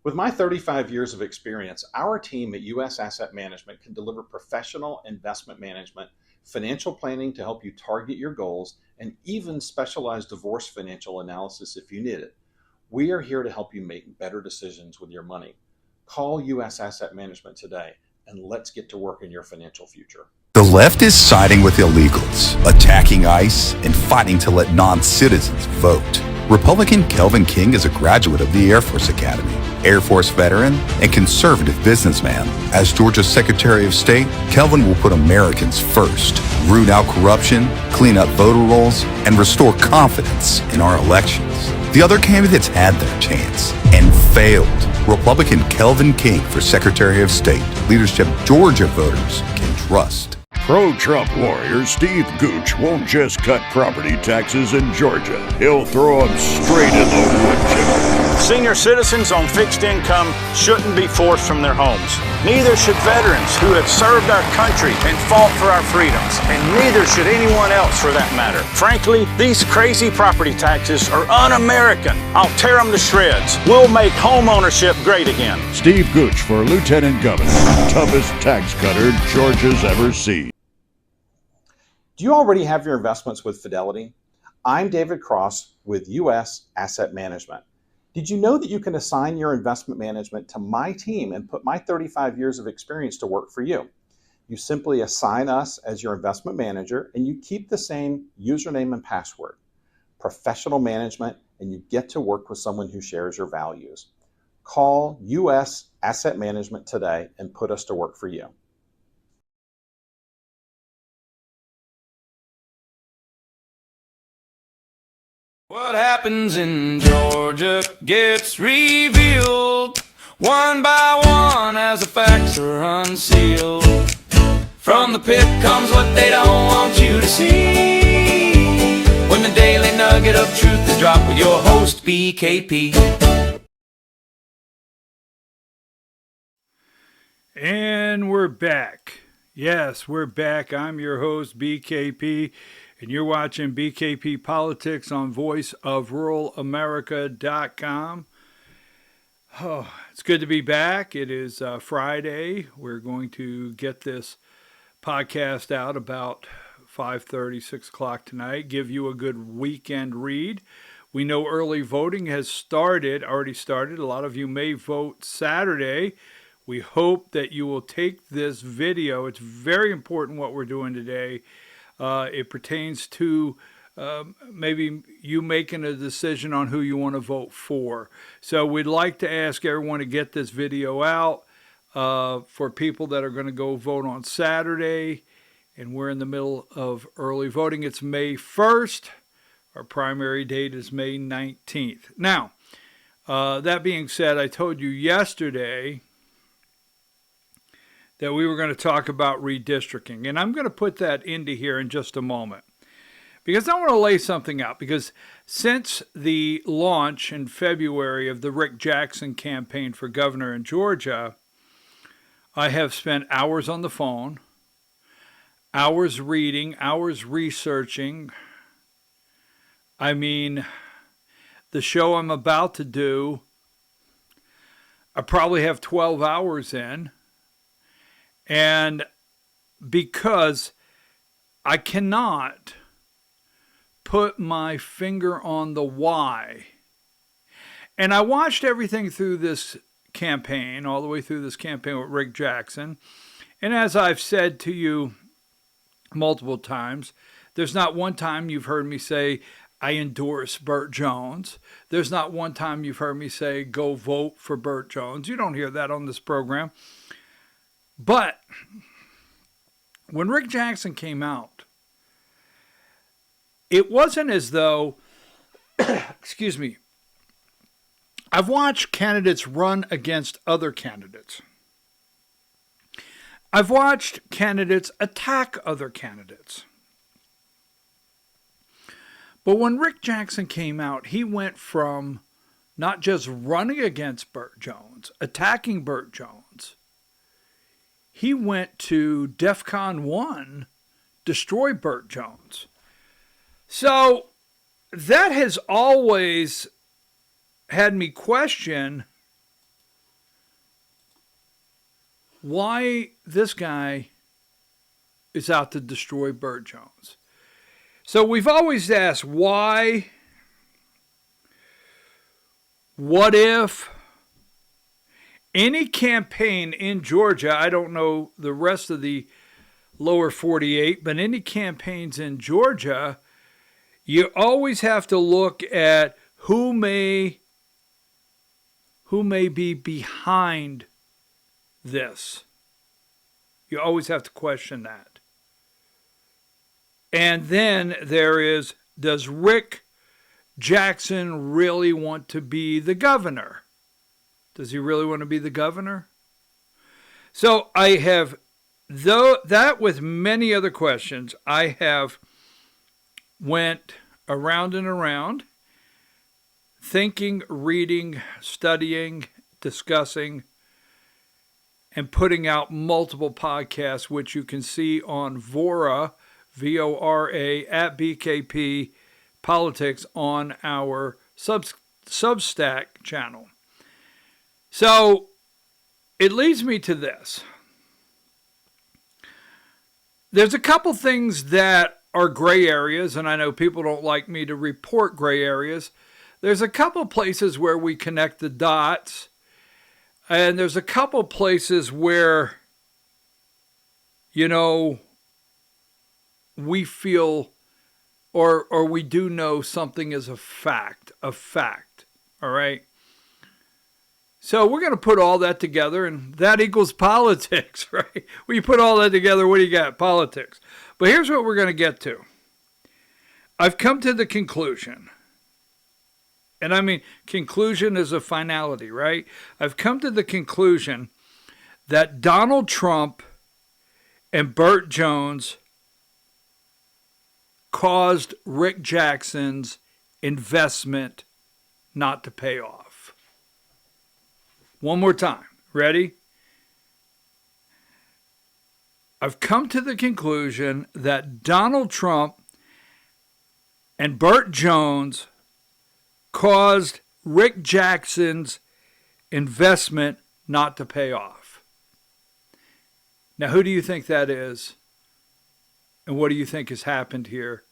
With my 35 years of experience, our team at US Asset Management can deliver professional investment management, financial planning to help you target your goals, and even specialized divorce financial analysis if you need it. We are here to help you make better decisions with your money. Call US Asset Management today and let's get to work in your financial future. The left is siding with illegals, attacking ICE, and fighting to let non-citizens vote. Republican Kelvin King is a graduate of the Air Force Academy, Air Force veteran, and conservative businessman. As Georgia's Secretary of State, Kelvin will put Americans first, root out corruption, clean up voter rolls, and restore confidence in our elections. The other candidates had their chance and failed. Republican Kelvin King for Secretary of State, leadership Georgia voters can trust. Pro-Trump warrior Steve Gooch won't just cut property taxes in Georgia. He'll throw them straight in the wood chipper. Senior citizens on fixed income shouldn't be forced from their homes. Neither should veterans who have served our country and fought for our freedoms. And neither should anyone else for that matter. Frankly, these crazy property taxes are un-American. I'll tear them to shreds. We'll make home ownership great again. Steve Gooch for Lieutenant Governor. Toughest tax cutter Georgia's ever seen. Do you already have your investments with Fidelity? I'm David Cross with US Asset Management. Did you know that you can assign your investment management to my team and put my 35 years of experience to work for you? You simply assign us as your investment manager and you keep the same username and password. Professional management, and you get to work with someone who shares your values. Call US Asset Management today and put us to work for you. What happens in Georgia gets revealed one by one as the facts are unsealed. From the pit comes what they don't want you to see. When the daily nugget of truth is dropped with your host, BKP. And we're back. Yes, we're back. I'm your host, BKP. And you're watching BKP Politics on voiceofruralamerica.com. Oh, it's good to be back. It is Friday. We're going to get this podcast out about 5:30, 6 o'clock tonight. Give you a good weekend read. We know early voting has already started. A lot of you may vote Saturday. We hope that you will take this video. It's very important what we're doing today. It pertains to maybe you making a decision on who you want to vote for. So we'd like to ask everyone to get this video out for people that are going to go vote on Saturday. And we're in the middle of early voting. It's May 1st. Our primary date is May 19th. Now, that being said, I told you yesterday that we were going to talk about redistricting. And I'm going to put that into here in just a moment. Because I want to lay something out. Because since the launch in February of the Rick Jackson campaign for governor in Georgia, I have spent hours on the phone, hours reading, hours researching. I mean, the show I'm about to do, I probably have 12 hours in. And because I cannot put my finger on the why. And I watched everything through this campaign, all the way through this campaign with Rick Jackson. And as I've said to you multiple times, there's not one time you've heard me say, I endorse Burt Jones. There's not one time you've heard me say, go vote for Burt Jones. You don't hear that on this program. But when Rick Jackson came out, it wasn't as though, excuse me, I've watched candidates run against other candidates. I've watched candidates attack other candidates. But when Rick Jackson came out, he went from not just running against Burt Jones, attacking Burt Jones, he went to DEFCON 1, destroy Burt Jones. So that has always had me question why this guy is out to destroy Burt Jones. So we've always asked why, what if, any campaign in Georgia, I don't know the rest of the lower 48, but any campaigns in Georgia, you always have to look at who may be behind this. You always have to question that. And then there is, does Rick Jackson really want to be the governor? Does he really want to be the governor? So I have, though that with many other questions, I have went around and around, thinking, reading, studying, discussing, and putting out multiple podcasts, which you can see on Vora, V-O-R-A, at BKP Politics on our Substack channel. So it leads me to this. There's a couple things that are gray areas, and I know people don't like me to report gray areas. There's a couple places where we connect the dots, and there's a couple places where, you know, we feel or we do know something is a fact, all right? So we're going to put all that together, and that equals politics, right? When you put all that together, what do you got? Politics. But here's what we're going to get to. I've come to the conclusion, and I mean, conclusion is a finality, right? I've come to the conclusion that Donald Trump and Burt Jones caused Rick Jackson's investment not to pay off. One more time. Ready? I've come to the conclusion that Donald Trump and Burt Jones caused Rick Jackson's investment not to pay off. Now, who do you think that is? And what do you think has happened here?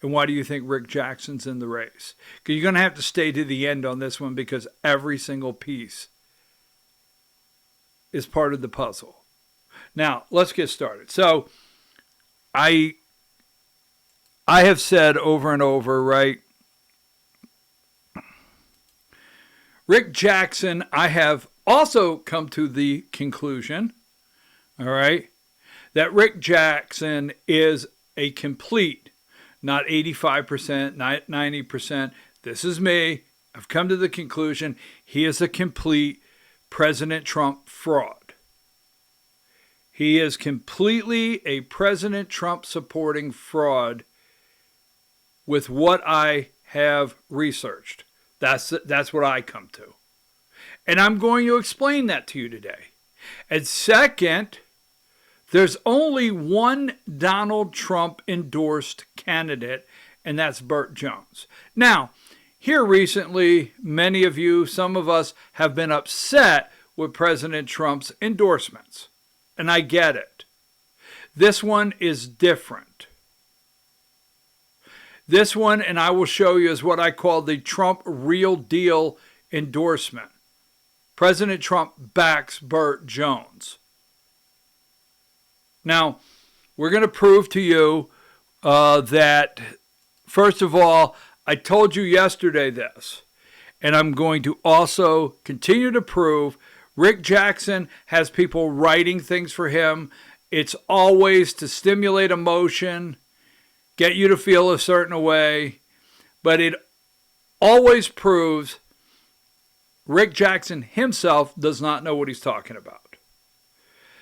And why do you think Rick Jackson's in the race? Because you're going to have to stay to the end on this one, because every single piece is part of the puzzle. Now, let's get started. So, I have said over and over, right? Rick Jackson, I have also come to the conclusion, all right, that Rick Jackson is a complete, not 85%, not 90%. This is me. I've come to the conclusion he is a complete President Trump fraud. He is completely a President Trump supporting fraud with what I have researched. That's what I come to. And I'm going to explain that to you today. And second, there's only one Donald Trump endorsed candidate, and that's Burt Jones. Now, here recently, many of you, some of us, have been upset with President Trump's endorsements. And I get it. This one is different. This one, and I will show you, is what I call the Trump Real Deal endorsement. President Trump backs Burt Jones. Now, we're going to prove to you that, first of all, I told you yesterday this, and I'm going to also continue to prove Rick Jackson has people writing things for him. It's always to stimulate emotion, get you to feel a certain way, but it always proves Rick Jackson himself does not know what he's talking about.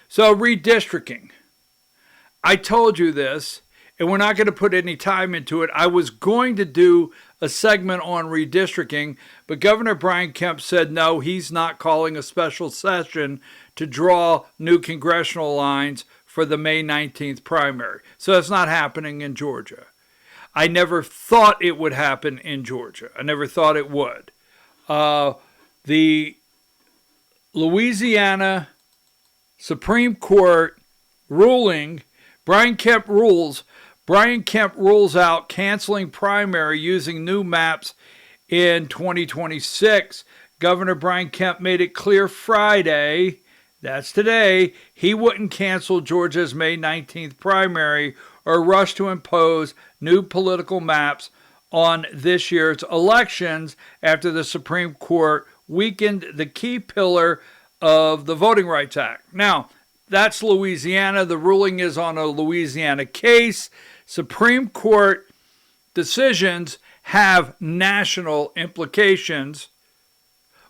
So redistricting. I told you this, and we're not going to put any time into it. I was going to do a segment on redistricting, but Governor Brian Kemp said no, he's not calling a special session to draw new congressional lines for the May 19th primary. So it's not happening in Georgia. I never thought it would happen in Georgia. I never thought it would. The Louisiana Supreme Court ruling, Brian Kemp rules out canceling primary using new maps in 2026. Governor Brian Kemp made it clear Friday, that's today, he wouldn't cancel Georgia's May 19th primary or rush to impose new political maps on this year's elections after the Supreme Court weakened the key pillar of the Voting Rights Act. Now, that's Louisiana. The ruling is on a Louisiana case. Supreme Court decisions have national implications,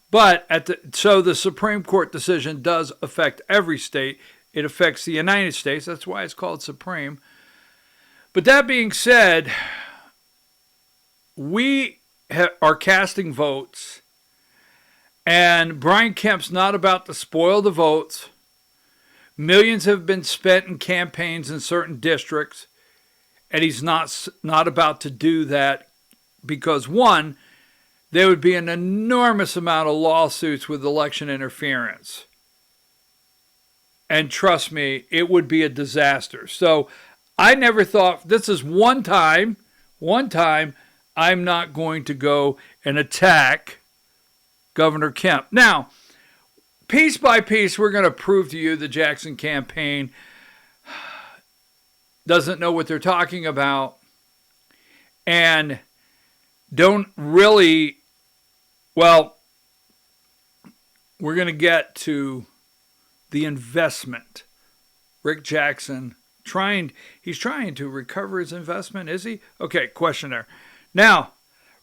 but so the Supreme Court decision does affect every state. It affects the United States. That's why it's called Supreme. But that being said, we are casting votes, and Brian Kemp's not about to spoil the votes. Millions have been spent in campaigns in certain districts, and he's not about to do that because, one, there would be an enormous amount of lawsuits with election interference. And trust me, it would be a disaster. So I never thought, this is one time I'm not going to go and attack Governor Kemp. Now, piece by piece, we're going to prove to you the Jackson campaign doesn't know what they're talking about and don't really, well, we're going to get to the investment. Rick Jackson, he's trying to recover his investment, is he? Okay, question there. Now,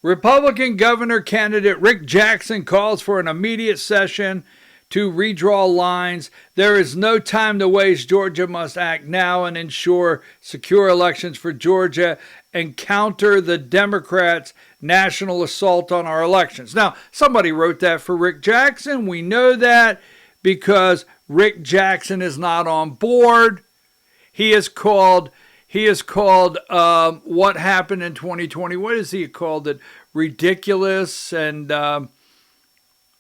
Republican governor candidate Rick Jackson calls for an immediate session to redraw lines. There is no time to waste. Georgia must act now and ensure secure elections for Georgia and counter the Democrats' national assault on our elections. Now, somebody wrote that for Rick Jackson. We know that because Rick Jackson is not on board. He is called what happened in 2020. What is he called it? Ridiculous, and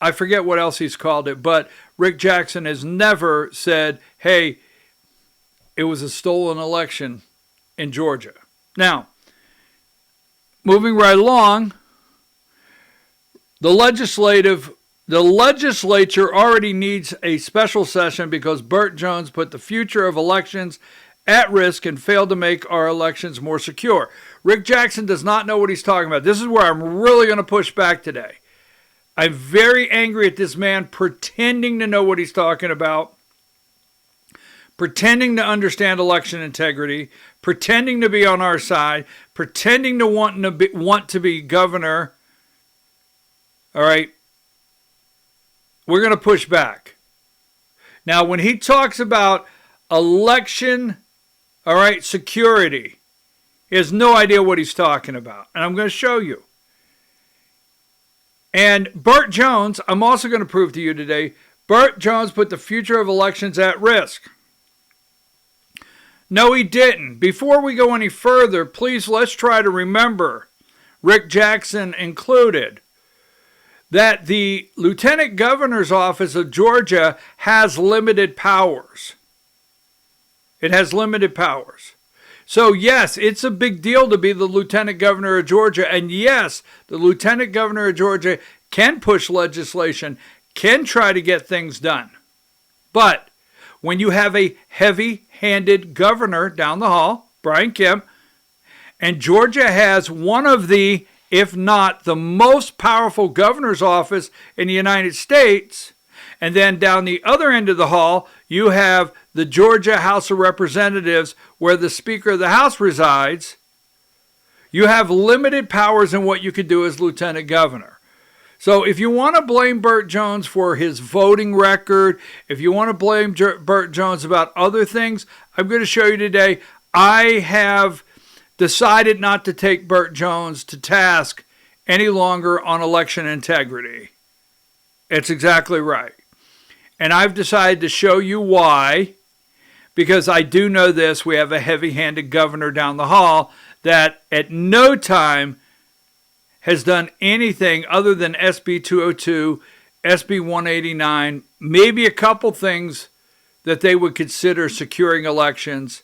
I forget what else he's called it. But Rick Jackson has never said, hey, it was a stolen election in Georgia. Now, moving right along, the legislature already needs a special session because Burt Jones put the future of elections at risk and failed to make our elections more secure. Rick Jackson does not know what he's talking about. This is where I'm really going to push back today. I'm very angry at this man pretending to know what he's talking about, pretending to understand election integrity, pretending to be on our side, pretending to want to be governor. All right. We're going to push back. Now, when he talks about election, all right, security, he has no idea what he's talking about. And I'm going to show you. And Burt Jones, I'm also going to prove to you today, Burt Jones put the future of elections at risk. No, he didn't. Before we go any further, please let's try to remember, Rick Jackson included, that the Lieutenant Governor's Office of Georgia has limited powers. It has limited powers. So yes, it's a big deal to be the Lieutenant Governor of Georgia. And yes, the Lieutenant Governor of Georgia can push legislation, can try to get things done. But when you have a heavy-handed governor down the hall, Brian Kemp, and Georgia has one of the, if not the most powerful governor's office in the United States, and then down the other end of the hall, you have the Georgia House of Representatives, where the Speaker of the House resides, you have limited powers in what you could do as Lieutenant Governor. So if you want to blame Burt Jones for his voting record, if you want to blame Burt Jones about other things, I'm going to show you today. I have decided not to take Burt Jones to task any longer on election integrity. It's exactly right. And I've decided to show you why, because I do know this. We have a heavy-handed governor down the hall that at no time has done anything other than SB 202, SB 189, maybe a couple things that they would consider securing elections.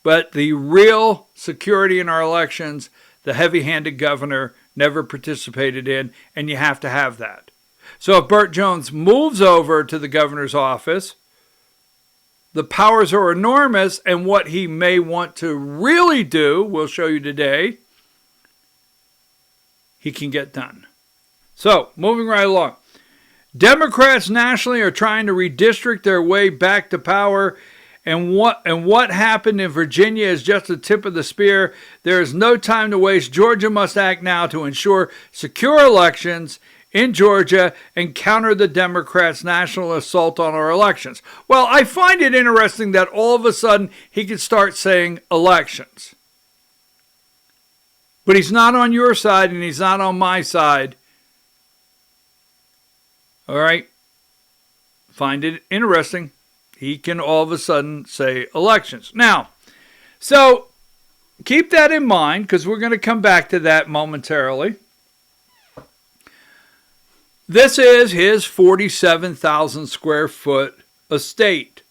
But the real security in our elections, the heavy-handed governor never participated in, and you have to have that. So if Burt Jones moves over to the governor's office, the powers are enormous, and what he may want to really do, we'll show you today, he can get done. So, moving right along. Democrats nationally are trying to redistrict their way back to power, and what happened in Virginia is just the tip of the spear. There is no time to waste. Georgia must act now to ensure secure elections in Georgia and counter the Democrats' national assault on our elections. Well, I find it interesting that all of a sudden he can start saying elections. But he's not on your side and he's not on my side. All right? Find it interesting. He can all of a sudden say elections. Now, so keep that in mind because we're going to come back to that momentarily. This is his 47,000 square foot estate.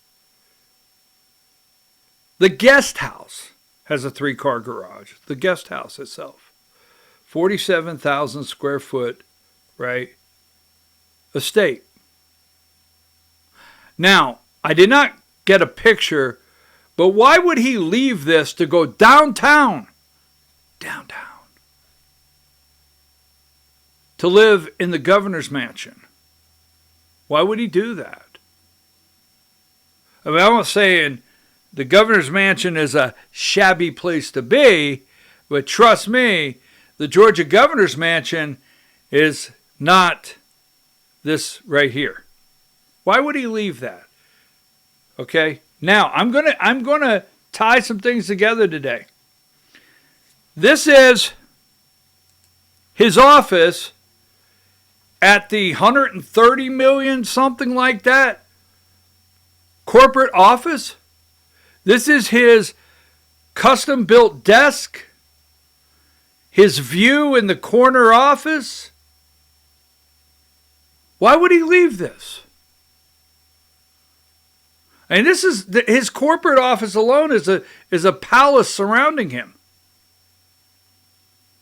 The guest house has a 3-car garage. The guest house itself. 47,000 square foot, right, estate. Now, I did not get a picture, but why would he leave this to go downtown? Downtown. To live in the governor's mansion. Why would he do that? I mean, I'm not saying the governor's mansion is a shabby place to be, but trust me, the Georgia governor's mansion is not this right here. Why would he leave that? Okay, now I'm gonna tie some things together today. This is his office at the 130 million, something like that, corporate office. This is his custom-built desk, his view in the corner office. Why would he leave this? And this is his corporate office alone is a palace surrounding him.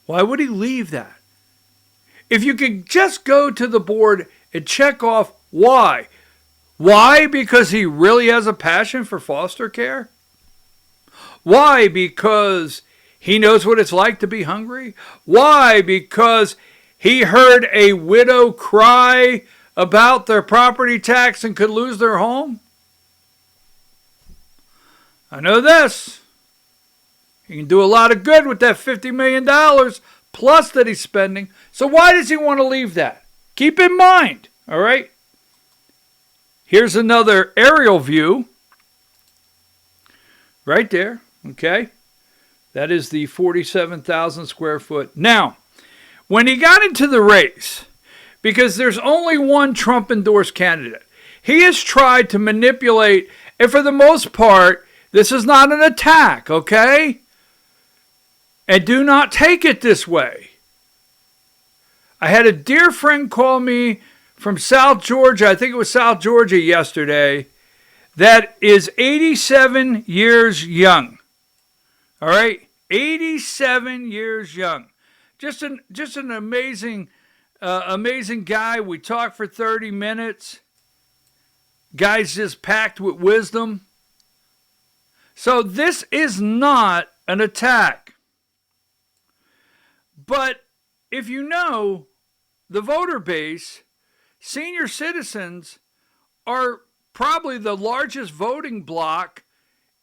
Why would he leave that? If you could just go to the board and check off why. Why? Because he really has a passion for foster care? Why? Because he knows what it's like to be hungry? Why? Because he heard a widow cry about their property tax and could lose their home? I know this. He can do a lot of good with that $50 million plus that he's spending. So why does he want to leave that? Keep in mind, all right? Here's another aerial view. Right there, okay? That is the 47,000 square foot. Now, when he got into the race, because there's only one Trump-endorsed candidate, he has tried to manipulate, and for the most part, this is not an attack, okay? And do not take it this way. I had a dear friend call me from South Georgia, I think it was South Georgia yesterday, that is 87 years young. All right? 87 years young. Just an amazing guy. We talked for 30 minutes. Guy's just packed with wisdom. So this is not an attack. But if you know the voter base, senior citizens are probably the largest voting bloc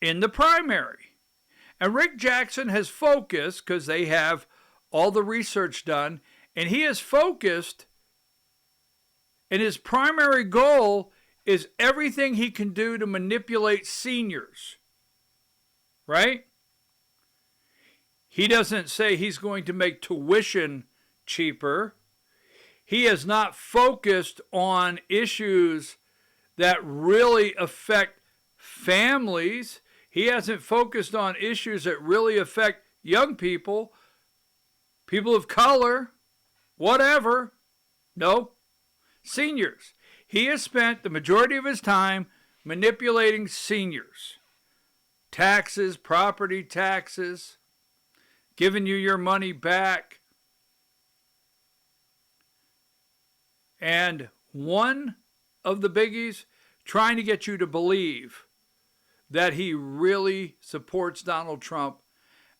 in the primary. And Rick Jackson has focused, because they have all the research done, and he has focused, and his primary goal is everything he can do to manipulate seniors. Right? He doesn't say he's going to make tuition cheaper. He has not focused on issues that really affect families. He hasn't focused on issues that really affect young people, people of color, whatever. No, seniors. He has spent the majority of his time manipulating seniors. Taxes, property taxes, giving you your money back. And one of the biggies, trying to get you to believe that he really supports Donald Trump,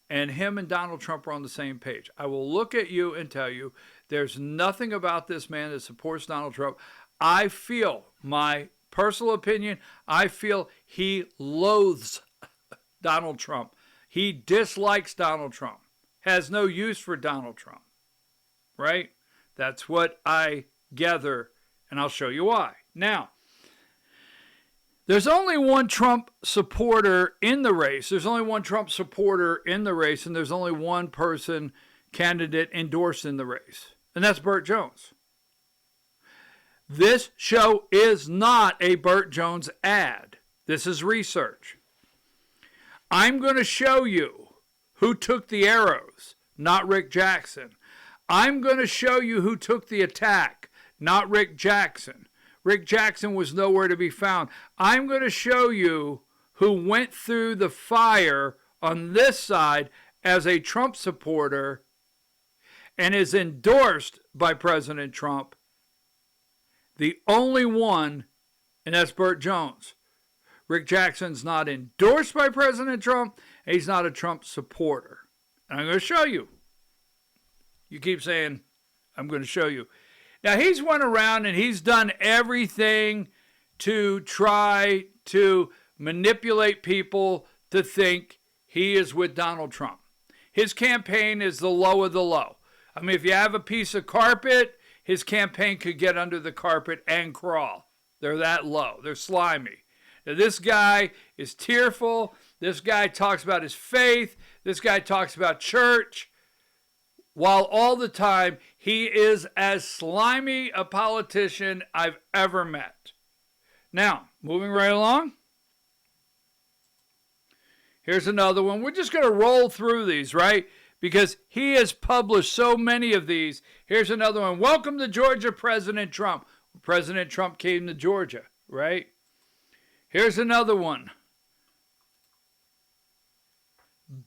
and him and Donald Trump are on the same page. I will look at you and tell you there's nothing about this man that supports Donald Trump. I feel, my personal opinion, I feel he loathes Donald Trump. He dislikes Donald Trump, has no use for Donald Trump, right? That's what I gather, and I'll show you why. Now, there's only one Trump supporter in the race. There's only one Trump supporter in the race, and there's only one person, candidate, endorsed in the race, and that's Burt Jones. This show is not a Burt Jones ad. This is research. I'm going to show you who took the arrows, not Rick Jackson. I'm going to show you who took the attack, not Rick Jackson. Rick Jackson was nowhere to be found. I'm going to show you who went through the fire on this side as a Trump supporter and is endorsed by President Trump. The only one, and that's Burt Jones. Rick Jackson's not endorsed by President Trump, and he's not a Trump supporter. And I'm going to show you. You keep saying, I'm going to show you. Now, he's went around and he's done everything to try to manipulate people to think he is with Donald Trump. His campaign is the low of the low. I mean, if you have a piece of carpet, his campaign could get under the carpet and crawl. They're that low. They're slimy. Now, this guy is tearful. This guy talks about his faith. This guy talks about church. While all the time, he is as slimy a politician I've ever met. Now, moving right along. Here's another one. We're just going to roll through these, right? Because he has published so many of these. Here's another one. Welcome to Georgia, President Trump. President Trump came to Georgia, right? Here's another one.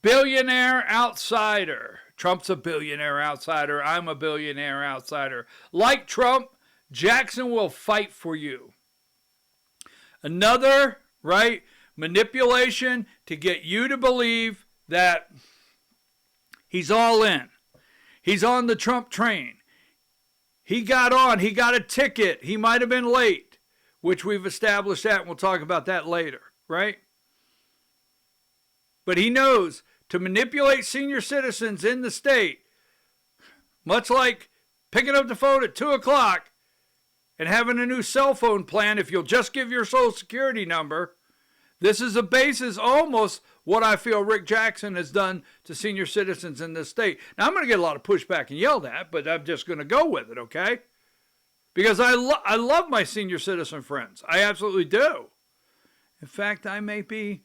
Billionaire outsider. Trump's a billionaire outsider. I'm a billionaire outsider. Like Trump, Jackson will fight for you. Another, right, manipulation to get you to believe that he's all in. He's on the Trump train. He got on. He got a ticket. He might have been late, which we've established that, and we'll talk about that later, right? But he knows to manipulate senior citizens in the state, much like picking up the phone at 2 o'clock and having a new cell phone plan if you'll just give your social security number. This is a basis almost what I feel Rick Jackson has done to senior citizens in this state. Now, I'm going to get a lot of pushback and yelled at, but I'm just going to go with it, okay? Because I love my senior citizen friends. I absolutely do. In fact, I may be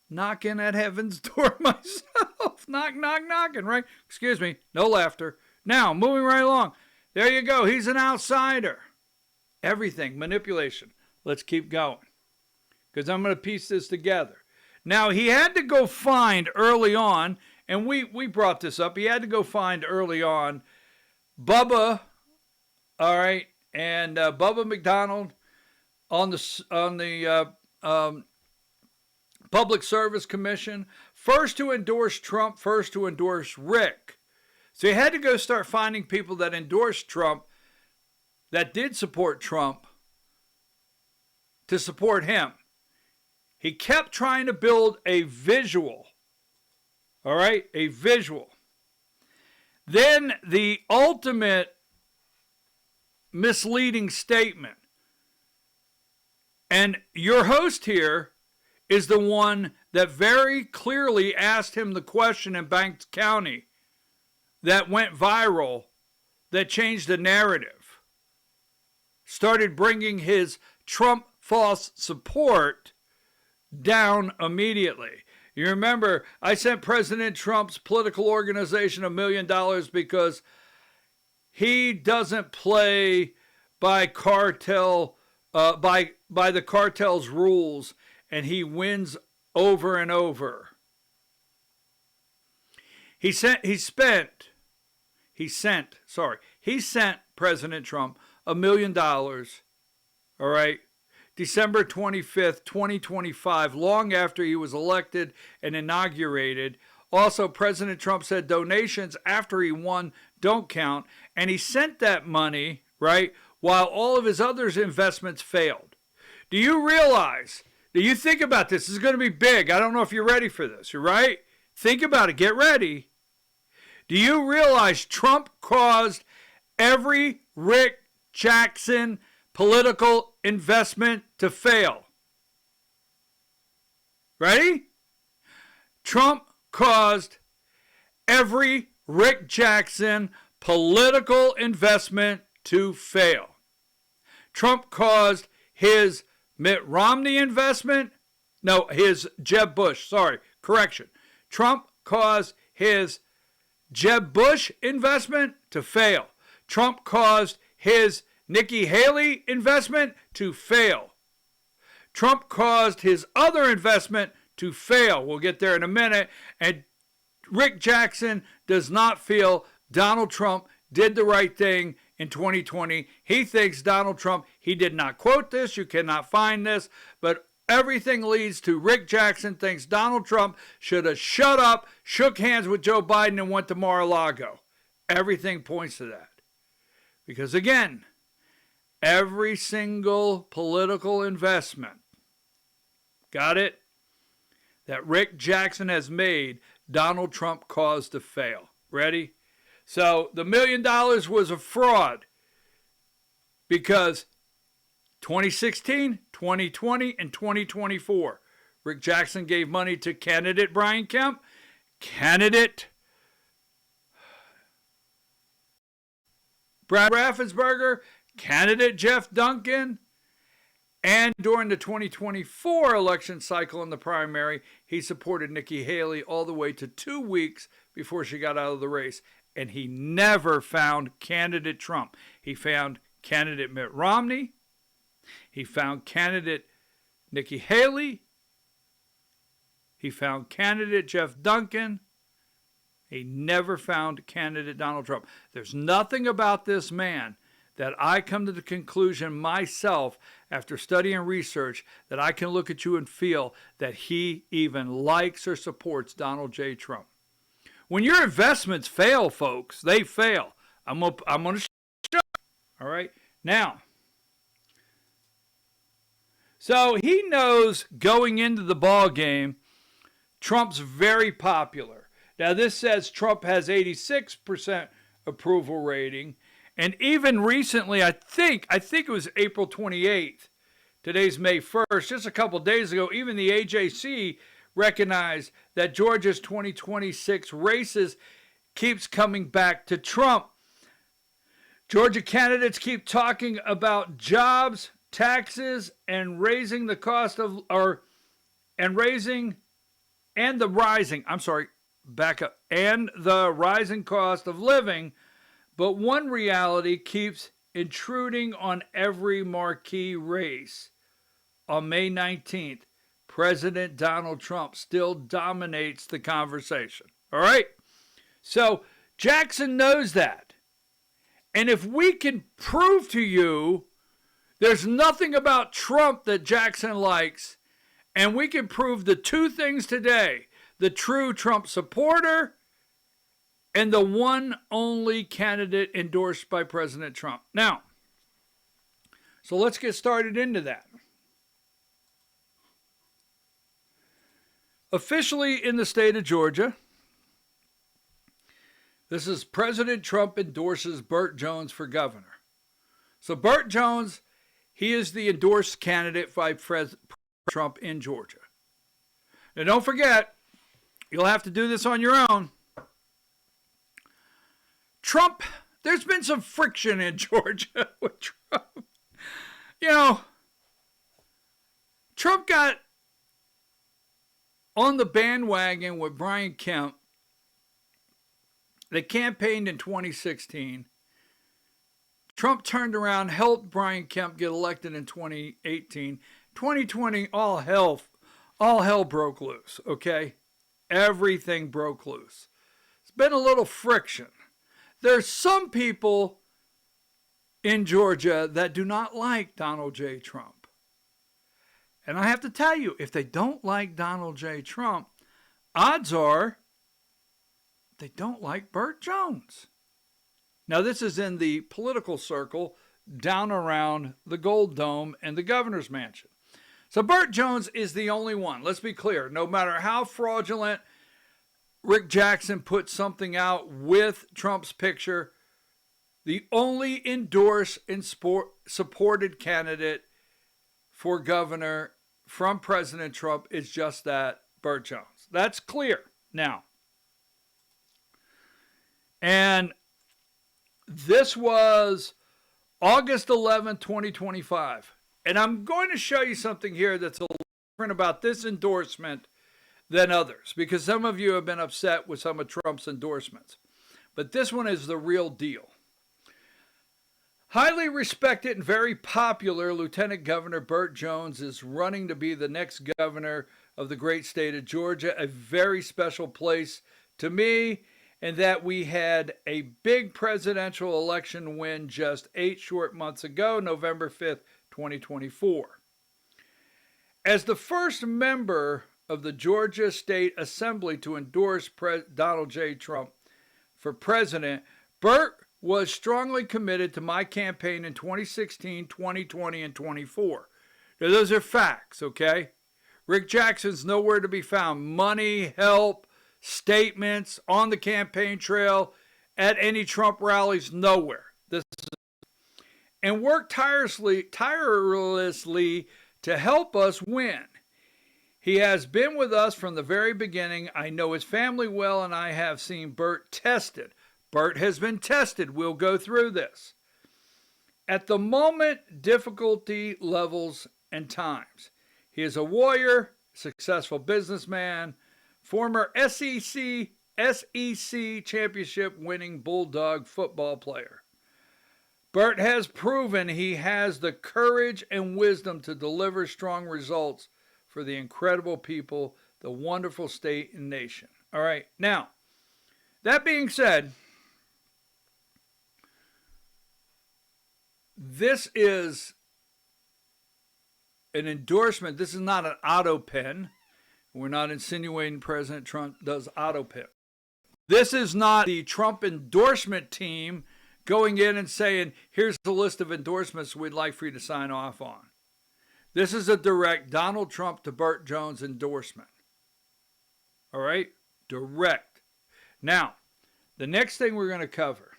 knocking at heaven's door myself. Knocking, right? Excuse me. No laughter. Now, moving right along. There you go. He's an outsider. Everything. Manipulation. Let's keep going, because I'm going to piece this together. Now, he had to go find early on, and we brought this up. He had to go find early on Bubba, all right, and Bubba McDonald on the Public Service Commission, first to endorse Trump, first to endorse Rick. So he had to go start finding people that endorsed Trump, that did support Trump, to support him. He kept trying to build a visual, all right, a visual. Then the ultimate misleading statement. And your host here is the one that very clearly asked him the question in Banks County that went viral, that changed the narrative, started bringing his Trump false support down immediately. You remember, I sent President Trump's political organization $1 million because he doesn't play by cartel by the cartel's rules, and he wins over and over. He sent President Trump $1 million, all right, December 25th, 2025, long after he was elected and inaugurated. Also, President Trump said donations after he won don't count, and he sent that money, right, while all of his other investments failed. Do you realize, do you think about this? This is going to be big. I don't know if you're ready for this, you're right? Think about it. Get ready. Do you realize Trump caused every Rick Jackson political investment to fail? Ready? Trump caused every Rick Jackson political investment to fail. Trump caused his Mitt Romney investment. No, his Jeb Bush. Sorry, correction. Trump caused his Jeb Bush investment to fail. Trump caused his Nikki Haley investment to fail. Trump caused his other investment to fail. We'll get there in a minute. And Rick Jackson does not feel Donald Trump did the right thing in 2020. He thinks Donald Trump, he did not quote this, you cannot find this, but everything leads to Rick Jackson thinks Donald Trump should have shut up, shook hands with Joe Biden, and went to Mar-a-Lago. Everything points to that. Because again, every single political investment, got it, that Rick Jackson has made, Donald Trump caused to fail. Ready? So the $1 million was a fraud because 2016, 2020, and 2024, Rick Jackson gave money to candidate Brian Kemp, candidate Brad Raffensperger, candidate Geoff Duncan, and during the 2024 election cycle in the primary, he supported Nikki Haley all the way to 2 weeks before she got out of the race. And he never found candidate Trump. He found candidate Mitt Romney. He found candidate Nikki Haley. He found candidate Geoff Duncan. He never found candidate Donald Trump. There's nothing about this man that I come to the conclusion myself after studying research that I can look at you and feel that he even likes or supports Donald J. Trump. When your investments fail, folks, they fail. I'm going to show you. All right? Now, so he knows going into the ball game, Trump's very popular. Now, this says Trump has 86% approval rating. And even recently, I think it was April 28th. Today's May 1st. Just a couple days ago, even the AJC recognized that Georgia's 2026 races keeps coming back to Trump. Georgia candidates keep talking about jobs, taxes, and raising the cost of, and the rising cost of living. But one reality keeps intruding on every marquee race. On May 19th, President Donald Trump still dominates the conversation. All right? So Jackson knows that. And if we can prove to you there's nothing about Trump that Jackson likes, and we can prove the two things today, the true Trump supporter and the one only candidate endorsed by President Trump. Now, so let's get started into that. Officially in the state of Georgia, this is President Trump endorses Burt Jones for governor. So Burt Jones, he is the endorsed candidate by President Trump in Georgia. Now don't forget, you'll have to do this on your own. Trump, there's been some friction in Georgia with Trump. You know, Trump got on the bandwagon with Brian Kemp. They campaigned in 2016. Trump turned around, helped Brian Kemp get elected in 2018. 2020, all hell broke loose, okay? Everything broke loose. It's been a little friction. There's some people in Georgia that do not like Donald J. Trump. And I have to tell you, if they don't like Donald J. Trump, odds are they don't like Burt Jones. Now, this is in the political circle down around the Gold Dome and the governor's mansion. So Burt Jones is the only one. Let's be clear. No matter how fraudulent Rick Jackson put something out with Trump's picture, the only endorsed and supported candidate for governor from President Trump is just that, Burt Jones. That's clear now. And this was August 11, 2025. And I'm going to show you something here that's a little different about this endorsement than others, because some of you have been upset with some of Trump's endorsements. But this one is the real deal. Highly respected and very popular Lieutenant Governor Burt Jones is running to be the next governor of the great state of Georgia, a very special place to me, and that we had a big presidential election win just 8 short months ago, November 5th, 2024. As the first member of the Georgia State Assembly to endorse Donald J. Trump for president, Burt was strongly committed to my campaign in 2016, 2020, and 24. Now, those are facts, okay? Rick Jackson's nowhere to be found. Money, help, statements on the campaign trail, at any Trump rallies, nowhere. And worked tirelessly to help us win. He has been with us from the very beginning. I know his family well, and I have seen Burt tested. Burt has been tested. We'll go through this. At the moment, difficulty levels and times. He is a warrior, successful businessman, former SEC championship winning Bulldog football player. Burt has proven he has the courage and wisdom to deliver strong results for the incredible people, the wonderful state and nation. All right, now, that being said, this is an endorsement. This is not an auto pen. We're not insinuating President Trump does auto pen. This is not the Trump endorsement team going in and saying, here's the list of endorsements we'd like for you to sign off on. This is a direct Donald Trump to Burt Jones endorsement. All right? Direct. Now, the next thing we're going to cover.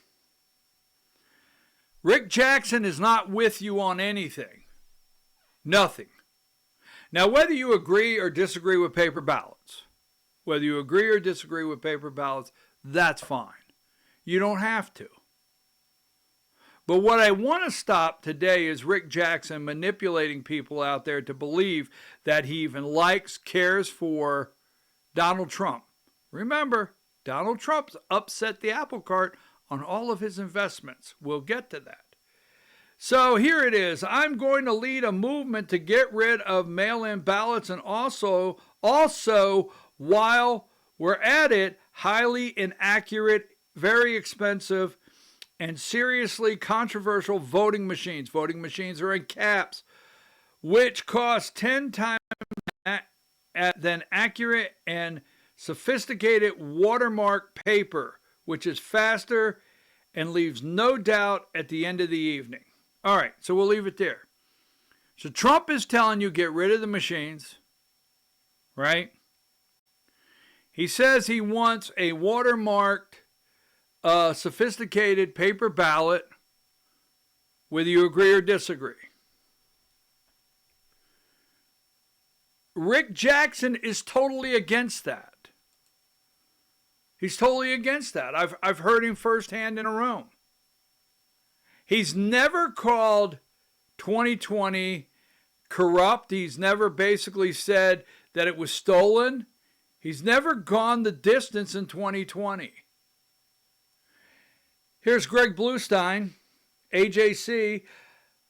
Rick Jackson is not with you on anything. Nothing. Now, whether you agree or disagree with paper ballots, that's fine. You don't have to. But what I want to stop today is Rick Jackson manipulating people out there to believe that he even likes, cares for Donald Trump. Remember, Donald Trump's upset the apple cart on all of his investments. We'll get to that. So here it is. I'm going to lead a movement to get rid of mail-in ballots, and also while we're at it, highly inaccurate, very expensive, and seriously controversial voting machines. Voting machines are in caps, which cost 10 times than accurate and sophisticated watermark paper, which is faster and leaves no doubt at the end of the evening. All right, so we'll leave it there. So Trump is telling you get rid of the machines, right? He says he wants a watermarked, sophisticated paper ballot, whether you agree or disagree. Rick Jackson is totally against that. He's totally against that. I've heard him firsthand in a room. He's never called 2020 corrupt. He's never basically said that it was stolen. He's never gone the distance in 2020. Here's Greg Bluestein AJC,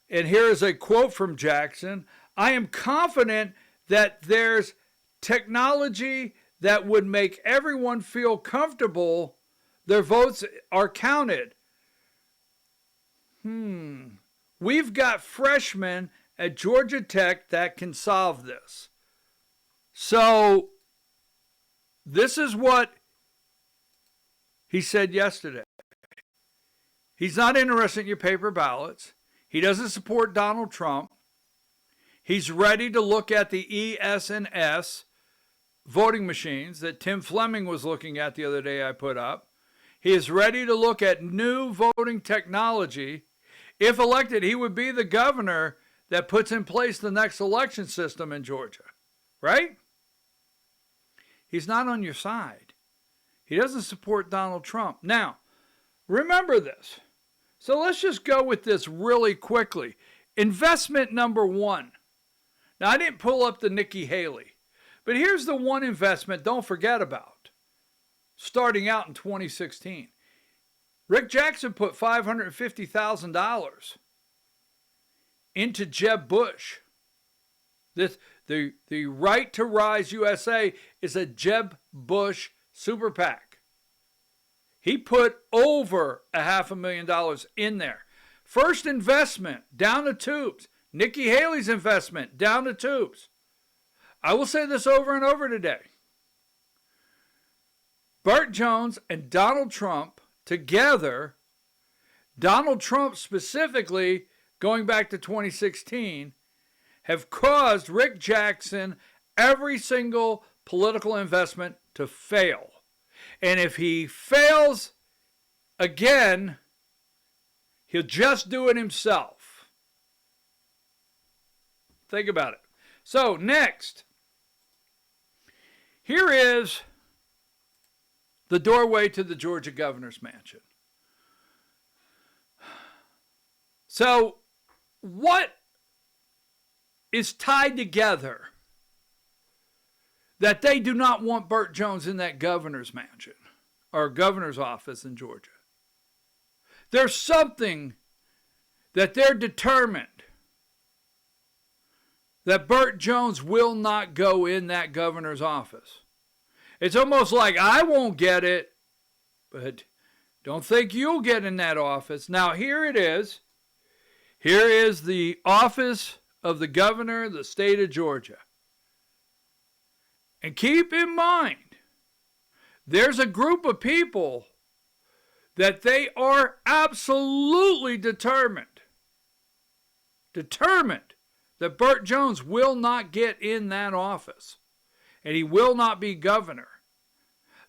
and here is a quote from Jackson: "I am confident that there's technology that would make everyone feel comfortable their votes are counted. We've got freshmen at Georgia Tech that can solve this." So this is what he said yesterday. He's not interested in your paper ballots. He doesn't support Donald Trump. He's ready to look at the ES&S voting machines that Tim Fleming was looking at the other day I put up. He is ready to look at new voting technology. If elected, he would be the governor that puts in place the next election system in Georgia, right? He's not on your side. He doesn't support Donald Trump. Now, remember this. So let's just go with this really quickly. Investment number one. Now, I didn't pull up the Nikki Haley, but here's the one investment don't forget about. Starting out in 2016, Rick Jackson put $550,000 into Jeb Bush. The Right to Rise USA is a Jeb Bush super PAC. He put over $500,000 in there. First investment, down the tubes. Nikki Haley's investment, down the tubes. I will say this over and over today. Burt Jones and Donald Trump together, Donald Trump specifically, going back to 2016, have caused Rick Jackson every single political investment to fail. And if he fails again, he'll just do it himself. Think about it. So next, here is the doorway to the Georgia governor's mansion. So what is tied together that they do not want Burt Jones in that governor's mansion or governor's office in Georgia? There's something that they're determined that Burt Jones will not go in that governor's office. It's almost like, I won't get it, but don't think you'll get in that office. Now, here it is. Here is the office of the governor of the state of Georgia. And keep in mind, there's a group of people that they are absolutely determined that Burt Jones will not get in that office. And he will not be governor.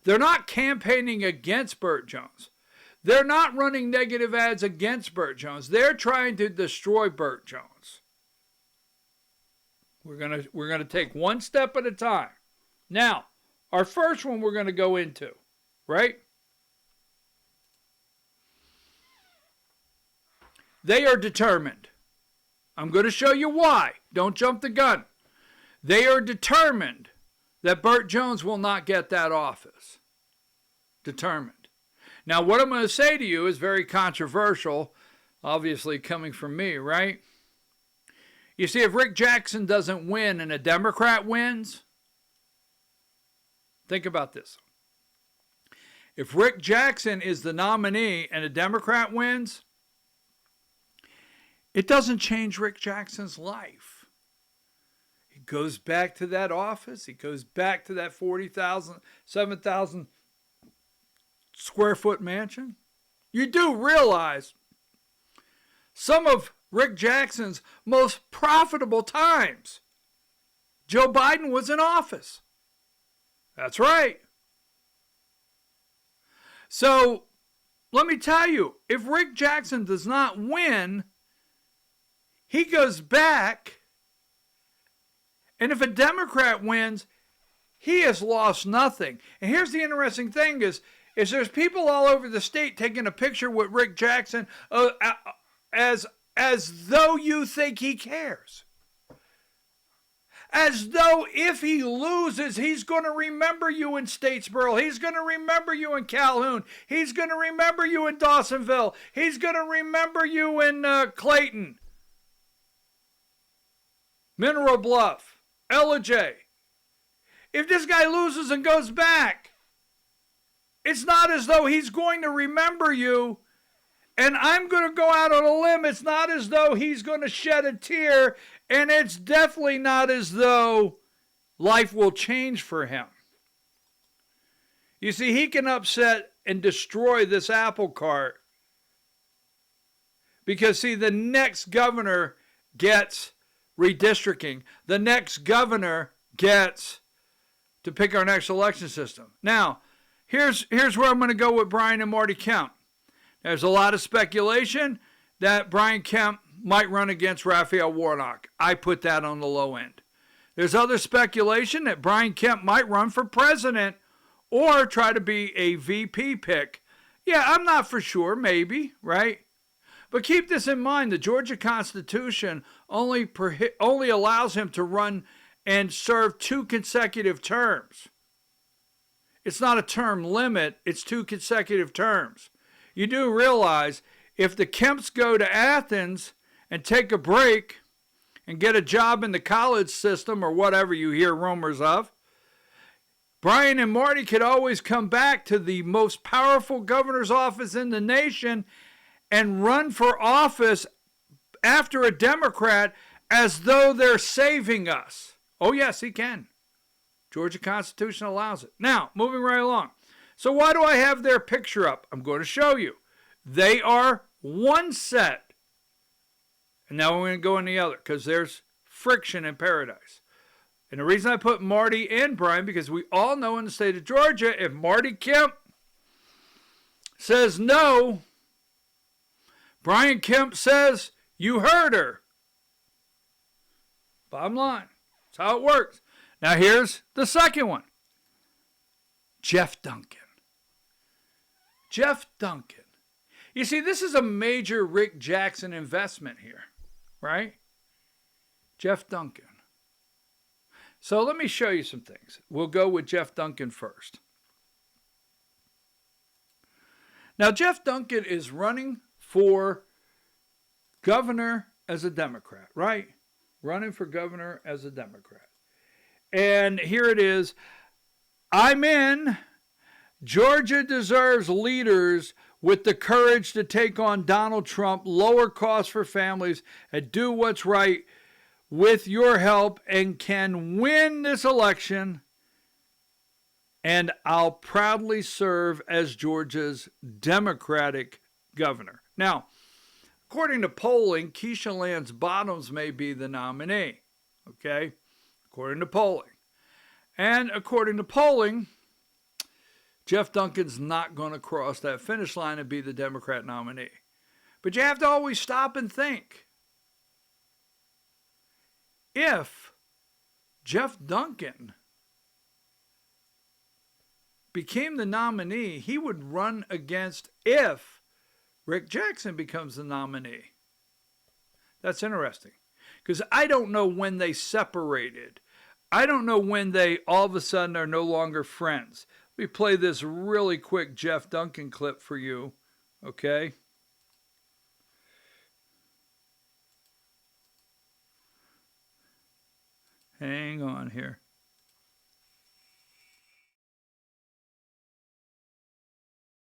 They're not campaigning against Burt Jones. They're not running negative ads against Burt Jones. They're trying to destroy Burt Jones. We're gonna take one step at a time. Now, our first one we're going to go into, right? They are determined. I'm going to show you why. Don't jump the gun. They are determined that Burt Jones will not get that office. Determined. Now, what I'm going to say to you is very controversial, obviously coming from me, right? You see, if Rick Jackson doesn't win and a Democrat wins, think about this. If Rick Jackson is the nominee and a Democrat wins, it doesn't change Rick Jackson's life. He goes back to that office. He goes back to that 7,000 square foot mansion. You do realize some of Rick Jackson's most profitable times, Joe Biden was in office. That's right. So, let me tell you, if Rick Jackson does not win, he goes back, and if a Democrat wins, he has lost nothing. And here's the interesting thing is there's people all over the state taking a picture with Rick Jackson as though you think he cares. as though if he loses, he's going to remember you in Statesboro. He's going to remember you in Calhoun. He's going to remember you in Dawsonville. He's going to remember you in Clayton, Mineral Bluff, Ellijay. If this guy loses and goes back, it's not as though he's going to remember you. And I'm going to go out on a limb. It's not as though he's going to shed a tear. And it's definitely not as though life will change for him. You see, he can upset and destroy this apple cart. Because, see, the next governor gets redistricting. The next governor gets to pick our next election system. Now, here's where I'm going to go with Brian and Marty Kemp. There's a lot of speculation that Brian Kemp might run against Raphael Warnock. I put that on the low end. There's other speculation that Brian Kemp might run for president or try to be a VP pick. Yeah, I'm not for sure, maybe, right? But keep this in mind, the Georgia Constitution only allows him to run and serve 2 consecutive terms. It's not a term limit, it's 2 consecutive terms. You do realize if the Kemps go to Athens and take a break and get a job in the college system or whatever you hear rumors of, Brian and Marty could always come back to the most powerful governor's office in the nation and run for office after a Democrat as though they're saving us. Oh, yes, he can. Georgia Constitution allows it. Now, moving right along. So why do I have their picture up? I'm going to show you. They are one set. And now we're going to go in the other because there's friction in paradise. And the reason I put Marty and Brian, because we all know in the state of Georgia, if Marty Kemp says no, Brian Kemp says, you heard her. Bottom line. That's how it works. Now here's the second one. Geoff Duncan. Geoff Duncan. You see, this is a major Rick Jackson investment here, right? Geoff Duncan. So let me show you some things. We'll go with Geoff Duncan first. Now, Geoff Duncan is running for governor as a Democrat, right? Running for governor as a Democrat. And here it is. I'm in. Georgia deserves leaders with the courage to take on Donald Trump, lower costs for families, and do what's right with your help and can win this election. And I'll proudly serve as Georgia's Democratic governor. Now, according to polling, Keisha Lance Bottoms may be the nominee. Okay? According to polling. And according to polling, Geoff Duncan's not going to cross that finish line and be the Democrat nominee. But you have to always stop and think. If Geoff Duncan became the nominee, he would run against if Rick Jackson becomes the nominee. That's interesting. Because I don't know when they separated. I don't know when they all of a sudden are no longer friends. Let me play this really quick Geoff Duncan clip for you, okay? Hang on here.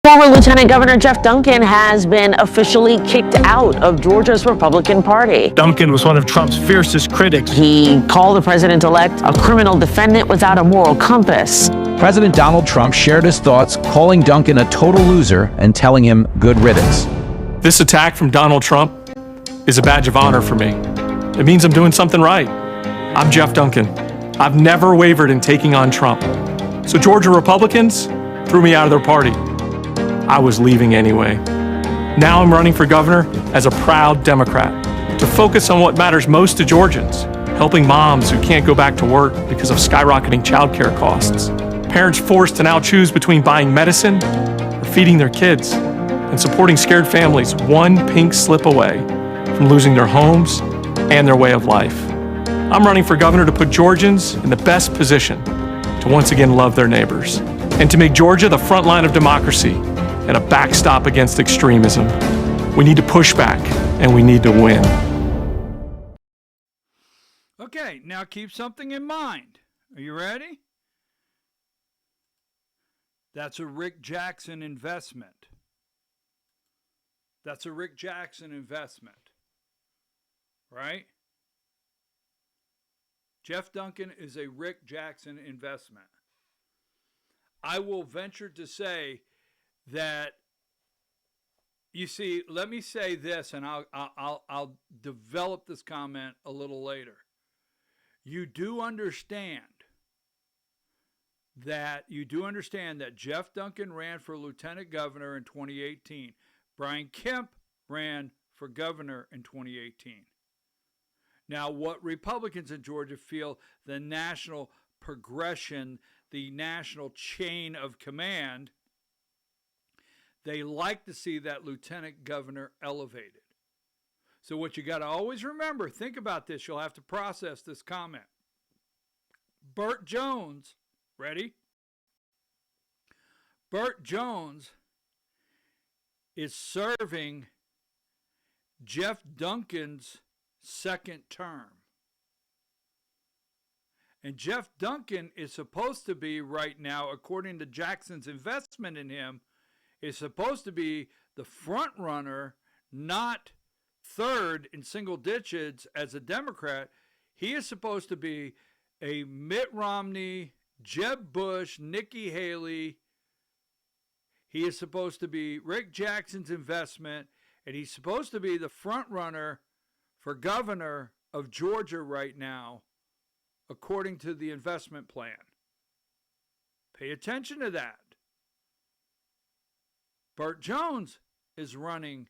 Former Lieutenant Governor Geoff Duncan has been officially kicked out of Georgia's Republican Party. Duncan was one of Trump's fiercest critics. He called the president-elect a criminal defendant without a moral compass. President Donald Trump shared his thoughts, calling Duncan a total loser and telling him good riddance. This attack from Donald Trump is a badge of honor for me. It means I'm doing something right. I'm Geoff Duncan. I've never wavered in taking on Trump. So Georgia Republicans threw me out of their party. I was leaving anyway. Now I'm running for governor as a proud Democrat to focus on what matters most to Georgians, helping moms who can't go back to work because of skyrocketing childcare costs, parents forced to now choose between buying medicine or feeding their kids, and supporting scared families one pink slip away from losing their homes and their way of life. I'm running for governor to put Georgians in the best position to once again love their neighbors and to make Georgia the front line of democracy and a backstop against extremism. We need to push back and we need to win. Okay, now keep something in mind. Are you ready? That's a Rick Jackson investment. That's a Rick Jackson investment. Right? Geoff Duncan is a Rick Jackson investment. I will venture to say that, you see, let me say this, and I'll develop this comment a little later. You do understand that Geoff Duncan ran for lieutenant governor in 2018. Brian Kemp ran for governor in 2018. Now, what Republicans in Georgia feel the national progression, the national chain of command, they like to see that lieutenant governor elevated. So what you got to always remember, think about this, you'll have to process this comment. Burt Jones, ready? Burt Jones is serving Geoff Duncan's second term. And Geoff Duncan is supposed to be right now, according to Jackson's investment in him, is supposed to be the front runner, not third in single digits as a Democrat. He is supposed to be a Mitt Romney, Jeb Bush, Nikki Haley. He is supposed to be Rick Jackson's investment, and he's supposed to be the front runner for governor of Georgia right now, according to the investment plan. Pay attention to that. Burt Jones is running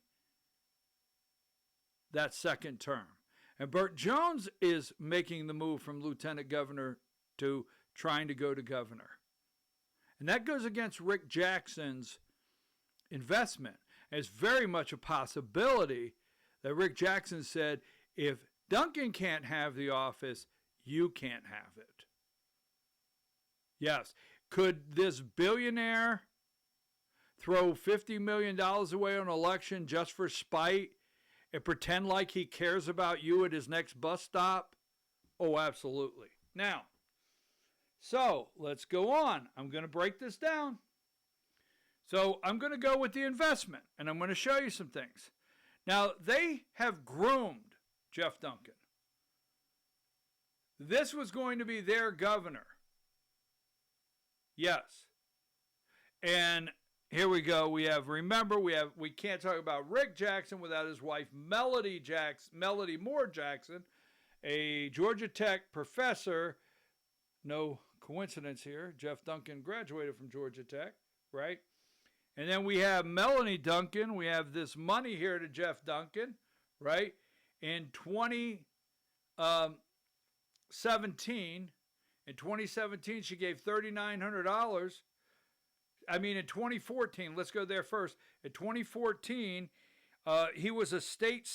that second term. And Burt Jones is making the move from lieutenant governor to trying to go to governor. And that goes against Rick Jackson's investment. And it's very much a possibility that Rick Jackson said, if Duncan can't have the office, you can't have it. Yes. Could this billionaire throw $50 million away on an election just for spite and pretend like he cares about you at his next bus stop? Oh, absolutely. Now, so let's go on. I'm going to break this down. So I'm going to go with the investment, and I'm going to show you some things. Now, they have groomed Geoff Duncan. This was going to be their governor. Yes. And here we go. We can't talk about Rick Jackson without his wife, Melody Moore Jackson, a Georgia Tech professor. No coincidence here. Geoff Duncan graduated from Georgia Tech, right? And then we have Melanie Duncan. We have this money here to Geoff Duncan, right? In 2017, she gave $3,900. In 2014, let's go there first. In 2014, he was a state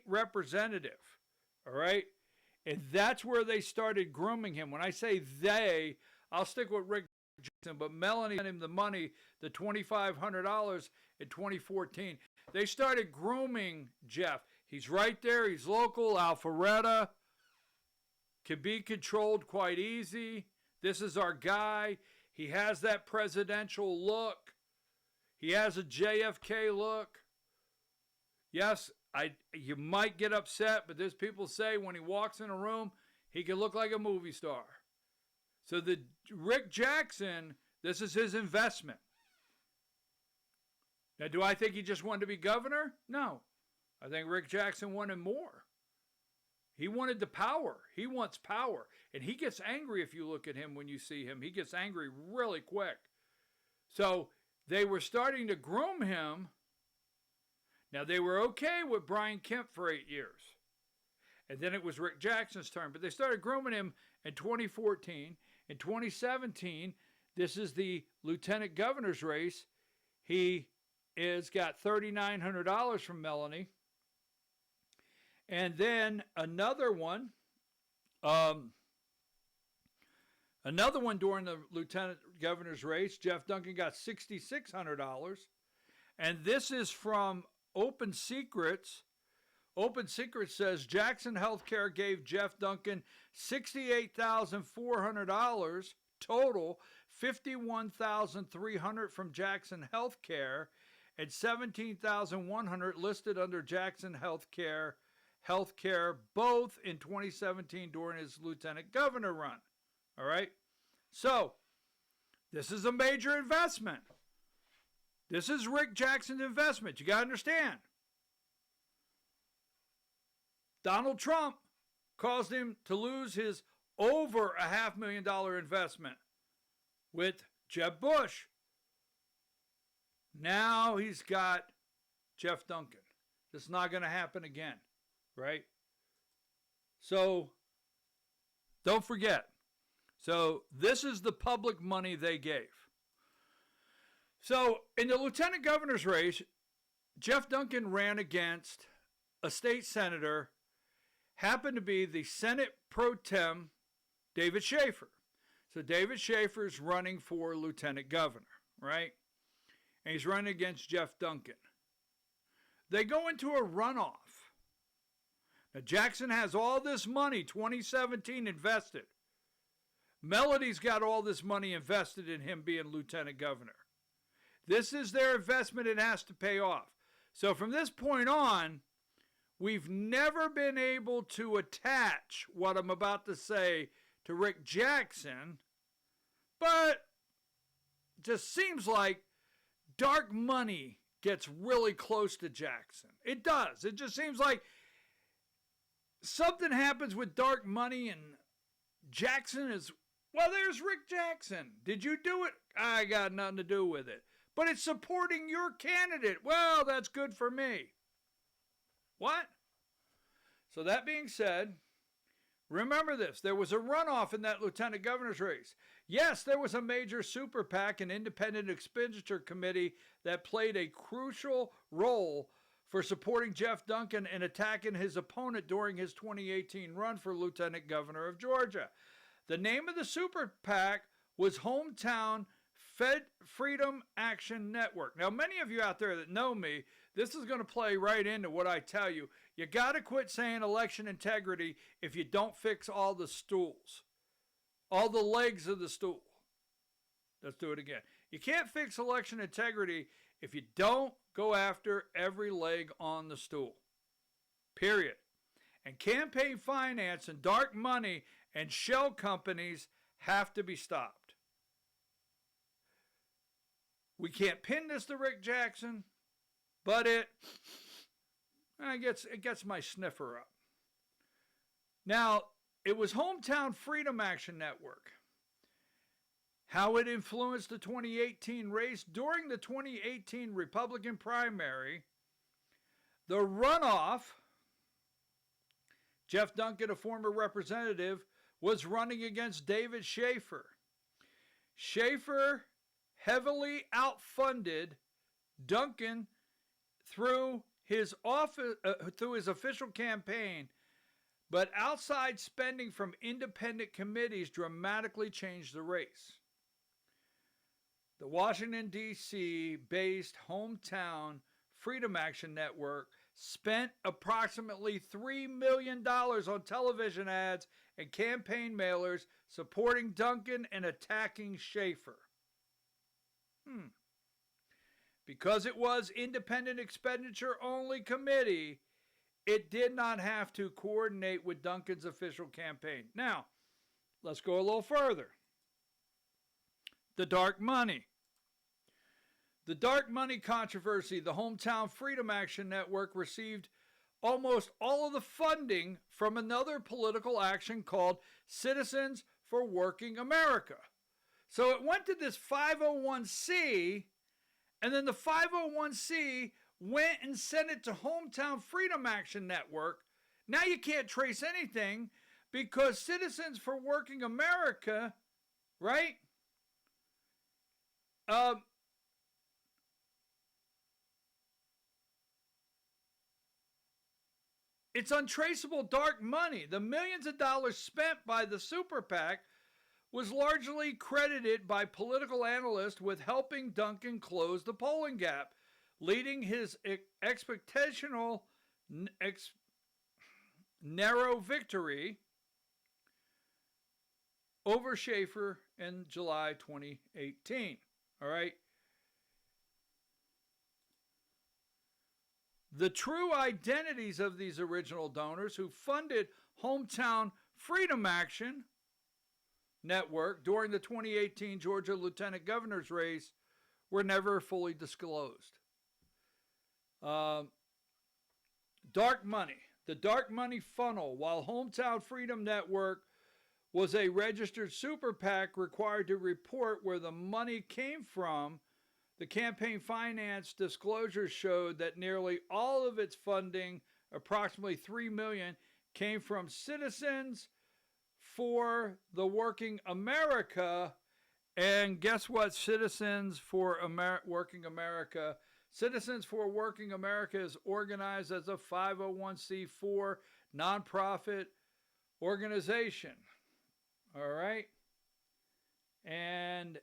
representative, all right? And that's where they started grooming him. When I say they, I'll stick with Rick Jackson, but Melanie sent him the money, the $2,500 in 2014. They started grooming Geoff. He's right there. He's local. Alpharetta. Can be controlled quite easy. This is our guy. He has that presidential look. He has a JFK look. Yes, you might get upset, but there's people say when he walks in a room, he can look like a movie star. So the Rick Jackson, this is his investment. Now, do I think he just wanted to be governor? No. I think Rick Jackson wanted more. He wanted the power. He wants power. And he gets angry if you look at him when you see him. He gets angry really quick. So they were starting to groom him. Now, they were okay with Brian Kemp for 8 years. And then it was Rick Jackson's turn. But they started grooming him in 2014. In 2017, this is the lieutenant governor's race. He has got $3,900 from Melanie. And then another one Another one during the lieutenant governor's race, Geoff Duncan got $6,600. And this is from Open Secrets. Open Secrets says Jackson Healthcare gave Geoff Duncan $68,400 total, $51,300 from Jackson Healthcare, and $17,100 listed under Jackson Healthcare, both in 2017 during his lieutenant governor run. All right? So, this is a major investment. This is Rick Jackson's investment. You got to understand. Donald Trump caused him to lose his over $500,000 investment with Jeb Bush. Now he's got Geoff Duncan. This is not going to happen again, right? So, don't forget. So, this is the public money they gave. So, in the lieutenant governor's race, Geoff Duncan ran against a state senator, happened to be the Senate pro tem, David Schaefer. So, David Schaefer's running for lieutenant governor, right? And he's running against Geoff Duncan. They go into a runoff. Now, Jackson has all this money, 2017 invested. Melody's got all this money invested in him being lieutenant governor. This is their investment. It has to pay off. So from this point on, we've never been able to attach what I'm about to say to Rick Jackson, but it just seems like dark money gets really close to Jackson. It does. It just seems like something happens with dark money and Jackson is, well, there's Rick Jackson. Did you do it? I got nothing to do with it. But it's supporting your candidate. Well, that's good for me. What? So that being said, remember this. There was a runoff in that lieutenant governor's race. Yes, there was a major super PAC and independent expenditure committee that played a crucial role for supporting Geoff Duncan and attacking his opponent during his 2018 run for lieutenant governor of Georgia. The name of the super PAC was Hometown Freedom Action Network. Now, many of you out there that know me, this is going to play right into what I tell you. You got to quit saying election integrity if you don't fix all the stools, all the legs of the stool. Let's do it again. You can't fix election integrity if you don't go after every leg on the stool. Period. And campaign finance and dark money and shell companies have to be stopped. We can't pin this to Rick Jackson, but it gets my sniffer up. Now, it was Hometown Freedom Action Network. How it influenced the 2018 race during the 2018 Republican primary, the runoff. Geoff Duncan, a former representative, was running against David Schaefer. Schaefer heavily outfunded Duncan through his official campaign, but outside spending from independent committees dramatically changed the race. The Washington, D.C. based Hometown Freedom Action Network spent approximately $3 million on television ads and campaign mailers supporting Duncan and attacking Schaefer. Because it was independent expenditure only committee, it did not have to coordinate with Duncan's official campaign. Now, let's go a little further. The dark money. The dark money controversy, the Hometown Freedom Action Network received almost all of the funding from another political action called Citizens for Working America. So it went to this 501c, and then the 501c went and sent it to Hometown Freedom Action Network. Now you can't trace anything because Citizens for Working America, right? It's untraceable dark money. The millions of dollars spent by the super PAC was largely credited by political analysts with helping Duncan close the polling gap, leading his expectational narrow victory over Schaefer in July 2018. All right. The true identities of these original donors who funded Hometown Freedom Action Network during the 2018 Georgia Lieutenant Governor's race were never fully disclosed. Dark money. The dark money funnel, while Hometown Freedom Network was a registered super PAC required to report where the money came from, the campaign finance disclosures showed that nearly all of its funding, approximately $3 million, came from Citizens for the Working America. And guess what? Citizens for Working America. Citizens for Working America is organized as a 501c4 nonprofit organization. All right. And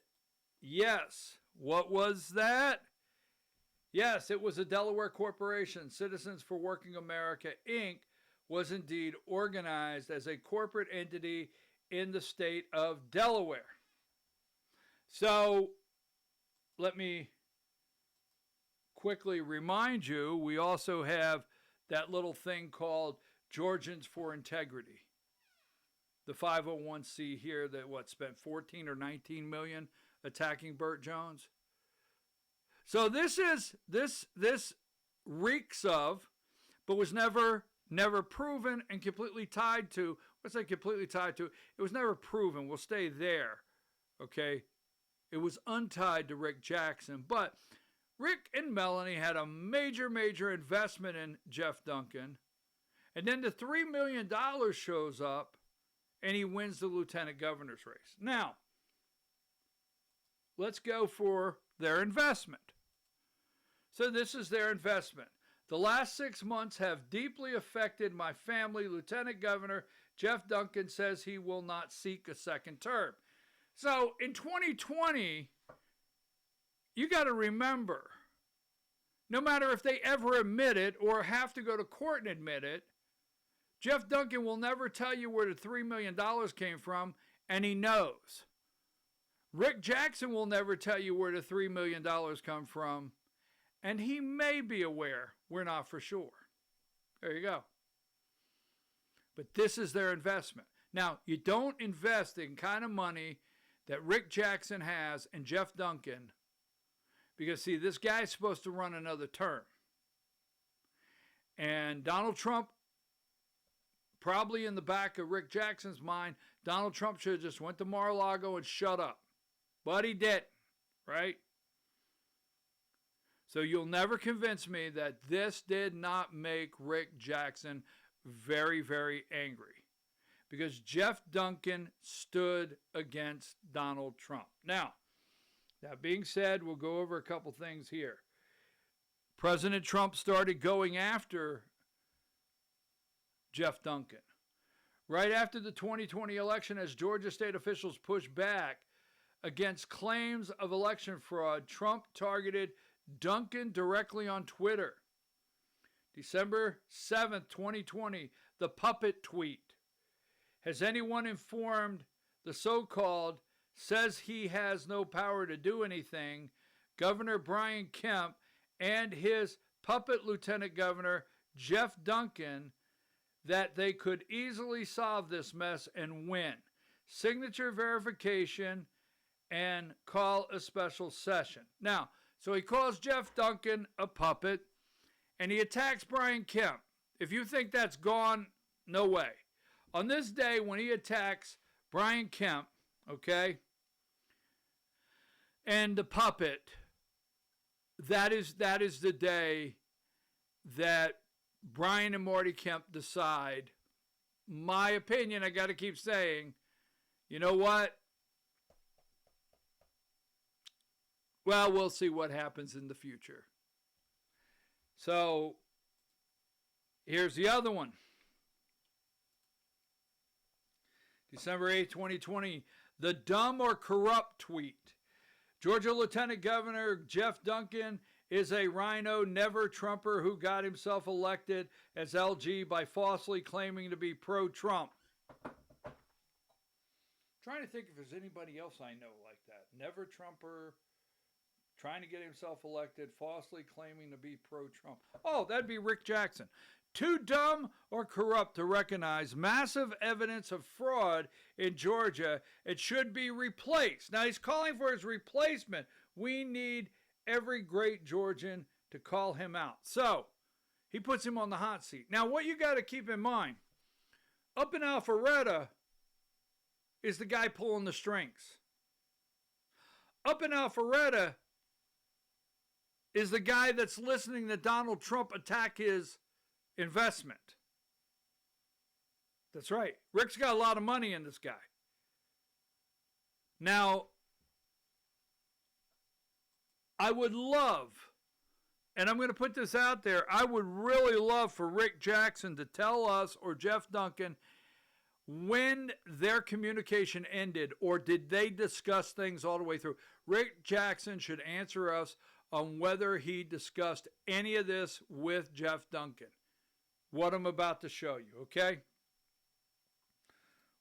yes, what was that? Yes, it was a Delaware corporation. Citizens for Working America, Inc. was indeed organized as a corporate entity in the state of Delaware. So let me quickly remind you, we also have that little thing called Georgians for Integrity. The 501c here that spent 14 or 19 million attacking Burt Jones. So this reeks of, but was never proven and completely tied to. What's that completely tied to? It was never proven. We'll stay there. Okay. It was untied to Rick Jackson, but Rick and Melanie had a major investment in Geoff Duncan. And then the $3 million shows up and he wins the lieutenant governor's race. Now, let's go for their investment. So this is their investment. The last 6 months have deeply affected my family. Lieutenant Governor Geoff Duncan says he will not seek a second term. So in 2020, you got to remember, no matter if they ever admit it or have to go to court and admit it, Geoff Duncan will never tell you where the $3 million came from, and he knows. Rick Jackson will never tell you where the $3 million come from, and he may be aware. We're not for sure. There you go. But this is their investment. Now, you don't invest in kind of money that Rick Jackson has and Geoff Duncan, because, see, this guy's supposed to run another term. And Donald Trump, probably in the back of Rick Jackson's mind, Donald Trump should have just went to Mar-a-Lago and shut up. But he didn't, right? So you'll never convince me that this did not make Rick Jackson very angry. Because Geoff Duncan stood against Donald Trump. Now, that being said, we'll go over a couple things here. President Trump started going after Geoff Duncan. Right after the 2020 election, as Georgia state officials pushed back against claims of election fraud, Trump targeted Duncan directly on Twitter. December 7th, 2020, the puppet tweet. Has anyone informed the so-called says he has no power to do anything, Governor Brian Kemp and his puppet lieutenant governor, Geoff Duncan, that they could easily solve this mess and win? Signature verification and call a special session. Now, so he calls Geoff Duncan a puppet and he attacks Brian Kemp. If you think that's gone, no way. On this day when he attacks Brian Kemp, okay, and the puppet, that is the day that Brian and Marty Kemp decide, my opinion, I got to keep saying, you know what? Well, we'll see what happens in the future. So Here's the other one. December 8, 2020, the dumb or corrupt tweet. Georgia Lieutenant Governor Geoff Duncan is a rhino never-Trumper who got himself elected as LG by falsely claiming to be pro-Trump. Trying to think if there's anybody else I know like that. Never-Trumper, trying to get himself elected, falsely claiming to be pro-Trump. Oh, that'd be Rick Jackson. Too dumb or corrupt to recognize massive evidence of fraud in Georgia. It should be replaced. Now, he's calling for his replacement. We need every great Georgian to call him out. So, he puts him on the hot seat. Now, what you got to keep in mind, up in Alpharetta is the guy pulling the strings. Up in Alpharetta is the guy that's listening to Donald Trump attack his investment. That's right. Rick's got a lot of money in this guy. Now, I would love, and I'm going to put this out there, I would really love for Rick Jackson to tell us, or Geoff Duncan, when their communication ended, or did they discuss things all the way through. Rick Jackson should answer us on whether he discussed any of this with Geoff Duncan. What I'm about to show you, okay?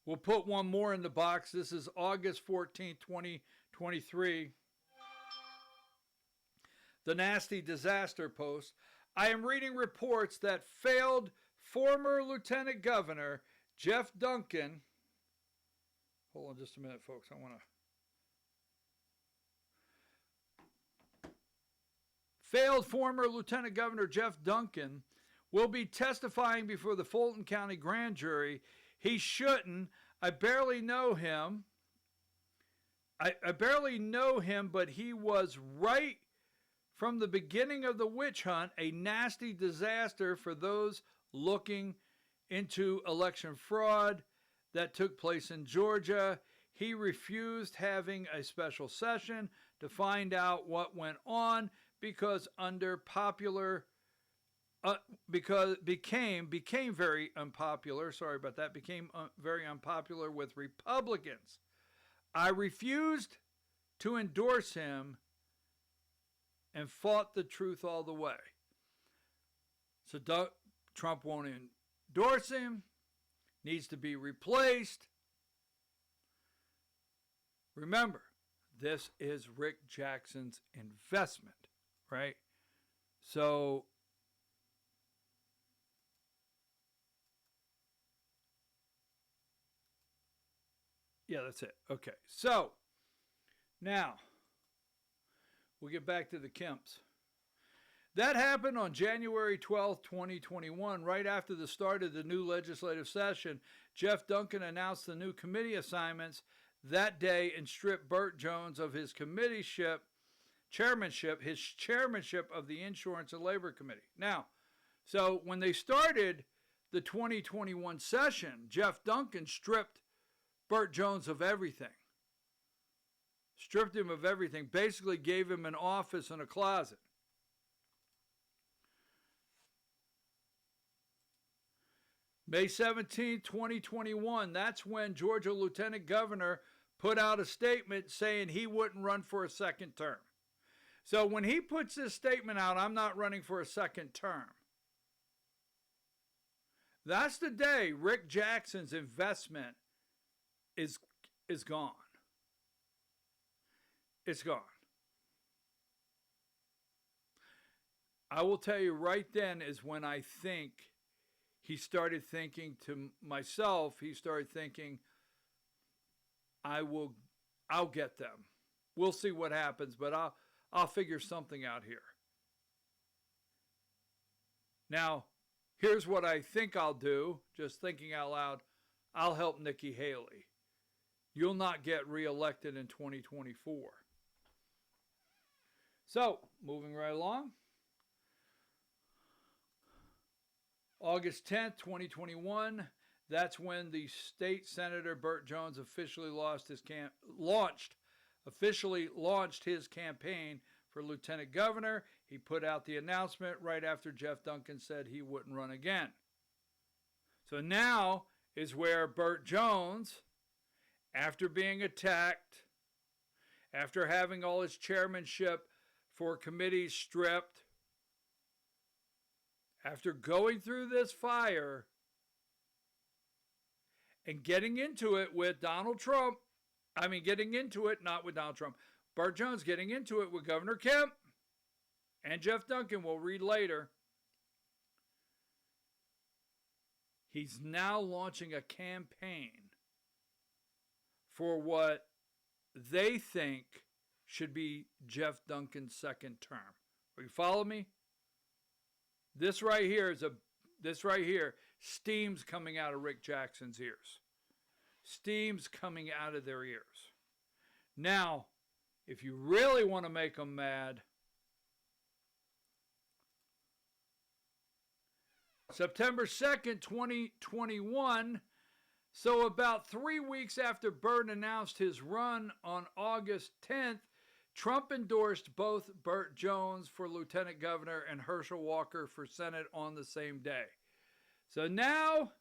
We'll put one more in the box. This is August 14, 2023. The Nasty Disaster Post. I am reading reports that failed former Lieutenant Governor Geoff Duncan. Hold on just a minute, folks. I want to. Failed former Lieutenant Governor Geoff Duncan will be testifying before the Fulton County Grand Jury. He shouldn't. I barely know him. I barely know him, but he was right from the beginning of the witch hunt, a nasty disaster for those looking into election fraud that took place in Georgia. He refused having a special session to find out what went on because became very unpopular. Sorry about that. Became very unpopular with Republicans. I refused to endorse him and fought the truth all the way. So Trump won't endorse him. Needs to be replaced. Remember, this is Rick Jackson's investment, right? So yeah, that's it. Okay, so now we'll get back to the Kemps. That happened on January 12, 2021, right after the start of the new legislative session. Geoff Duncan announced the new committee assignments that day and stripped Burt Jones of his chairmanship of the Insurance and Labor Committee. Now, so when they started the 2021 session, Geoff Duncan stripped Burt Jones of everything. Stripped him of everything. Basically gave him an office and a closet. May 17, 2021, that's when Georgia Lieutenant Governor put out a statement saying he wouldn't run for a second term. So when he puts this statement out, I'm not running for a second term. That's the day Rick Jackson's investment is gone. It's gone. I will tell you right then is when I think he started thinking to myself, he started thinking, I'll get them. We'll see what happens, but I'll figure something out here. Now, here's what I think I'll do, just thinking out loud. I'll help Nikki Haley. You'll not get reelected in 2024. So, moving right along. August 10th, 2021, that's when the state senator Burt Jones officially launched his campaign for lieutenant governor. He put out the announcement right after Geoff Duncan said he wouldn't run again. So now is where Burt Jones, after being attacked, after having all his chairmanship for committees stripped, after going through this fire and getting into it with Donald Trump, getting into it, not with Donald Trump, Burt Jones getting into it with Governor Kemp and Geoff Duncan, we'll read later. He's now launching a campaign for what they think should be Geoff Duncan's second term. Are you follow me? This right here, steam's coming out of Rick Jackson's ears. Steam's coming out of their ears. Now, if you really want to make them mad, September 2nd, 2021, so about 3 weeks after Burt announced his run on August 10th, Trump endorsed both Burt Jones for lieutenant governor and Herschel Walker for Senate on the same day. So now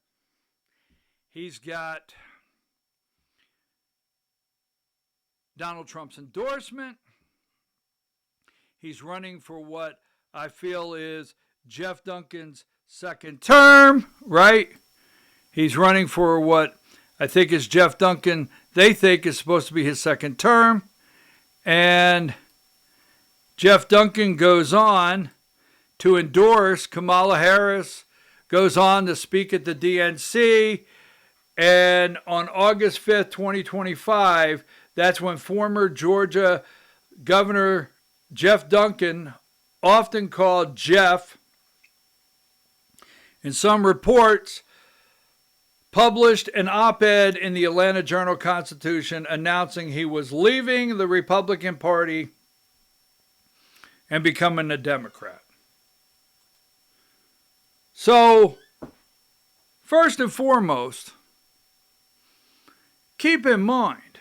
he's got Donald Trump's endorsement. He's running for what I feel is Geoff Duncan's second term, right? He's running for what I think is Geoff Duncan, they think is supposed to be his second term. And Geoff Duncan goes on to endorse Kamala Harris, goes on to speak at the DNC. And on August 5th, 2025, that's when former Georgia Governor Geoff Duncan, often called Jeff, in some reports, published an op-ed in the Atlanta Journal-Constitution announcing he was leaving the Republican Party and becoming a Democrat. So, first and foremost, keep in mind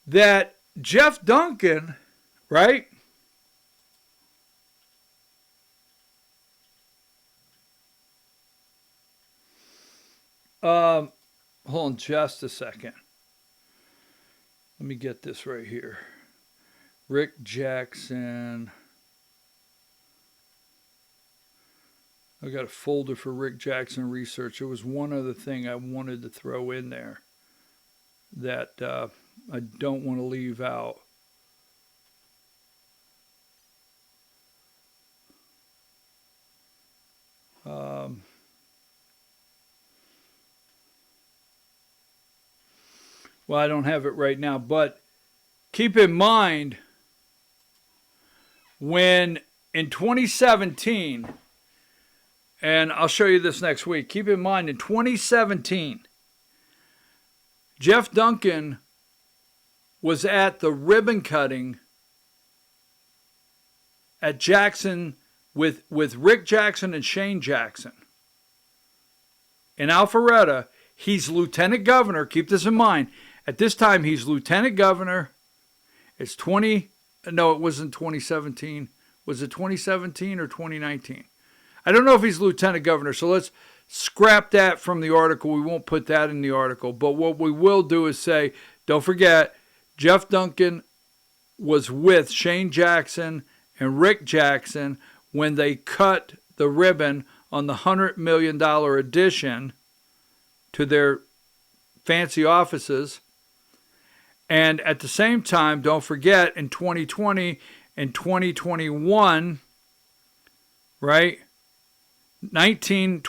that Geoff Duncan, right, hold on just a second. Let me get this right here. Rick Jackson. I got a folder for Rick Jackson research. There was one other thing I wanted to throw in there that I don't want to leave out. Well, I don't have it right now, but keep in mind when in 2017, and I'll show you this next week, keep in mind in 2017, Geoff Duncan was at the ribbon cutting at Jackson with Rick Jackson and Shane Jackson. In Alpharetta, he's lieutenant governor. Keep this in mind. At this time, he's lieutenant governor. It wasn't 2017. Was it 2017 or 2019? I don't know if he's lieutenant governor, so let's scrap that from the article. We won't put that in the article. But what we will do is say, don't forget, Geoff Duncan was with Shane Jackson and Rick Jackson when they cut the ribbon on the $100 million addition to their fancy offices. And at the same time, don't forget, in 2020 and 2021, right, 19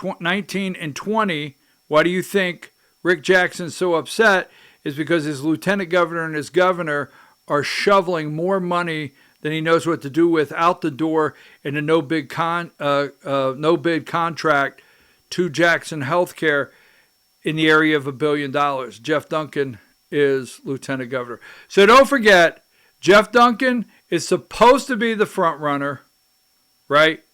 and 20, why do you think Rick Jackson's so upset? Is because his lieutenant governor and his governor are shoveling more money than he knows what to do with out the door in a no bid contract to Jackson Healthcare in the area of $1 billion. Geoff Duncan is lieutenant governor. So don't forget, Geoff Duncan is supposed to be the front runner, right?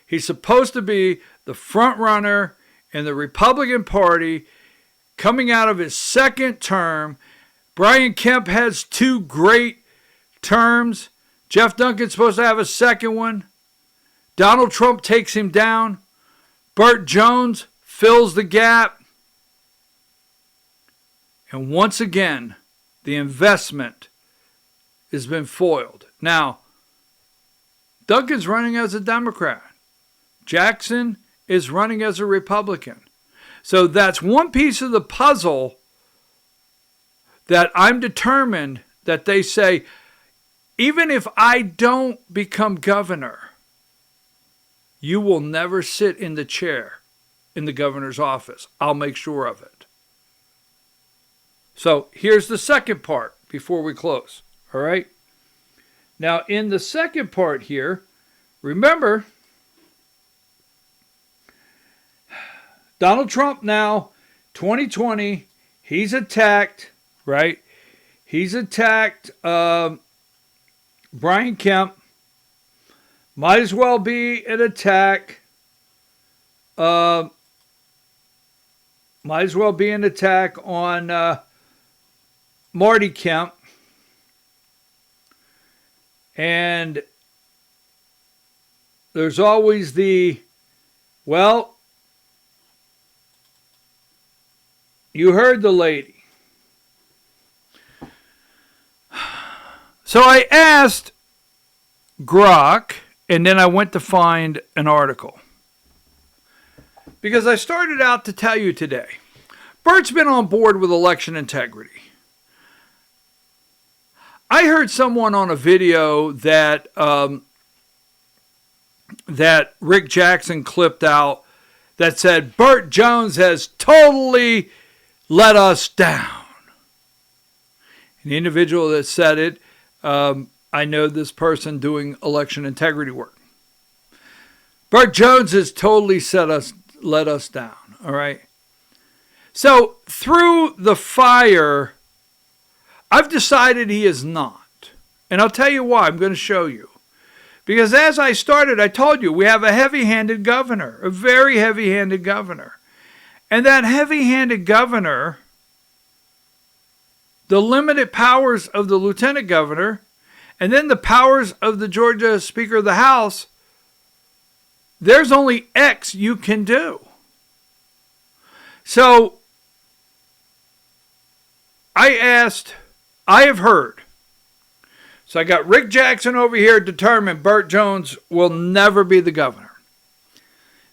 He's supposed to be the front runner in the Republican Party coming out of his second term. Brian Kemp has 2 great terms. Geoff Duncan's supposed to have a second one. Donald Trump takes him down. Burt Jones fills the gap. And once again, the investment has been foiled. Now, Duncan's running as a Democrat. Jackson is running as a Republican. So that's one piece of the puzzle that I'm determined that they say, even if I don't become governor, you will never sit in the chair in the governor's office. I'll make sure of it. So here's the second part before we close. All right? Now, in the second part here, remember, Donald Trump now, 2020, he's attacked, right? He's attacked Brian Kemp. Might as well be an attack. Might as well be an attack on Marty Kemp. And there's always the, well, you heard the lady. So I asked Grok, and then I went to find an article. Because I started out to tell you today, Burt's been on board with election integrity. I heard someone on a video that that Rick Jackson clipped out that said, Burt Jones has totally let us down. An individual that said it, I know this person doing election integrity work. Burt Jones has totally let us down, all right? So through the fire, I've decided he is not. And I'll tell you why. I'm going to show you. Because as I started, I told you, we have a heavy-handed governor, a very heavy-handed governor. And that heavy-handed governor, the limited powers of the lieutenant governor, and then the powers of the Georgia Speaker of the House, there's only X you can do. So I have heard. So I got Rick Jackson over here determined Burt Jones will never be the governor.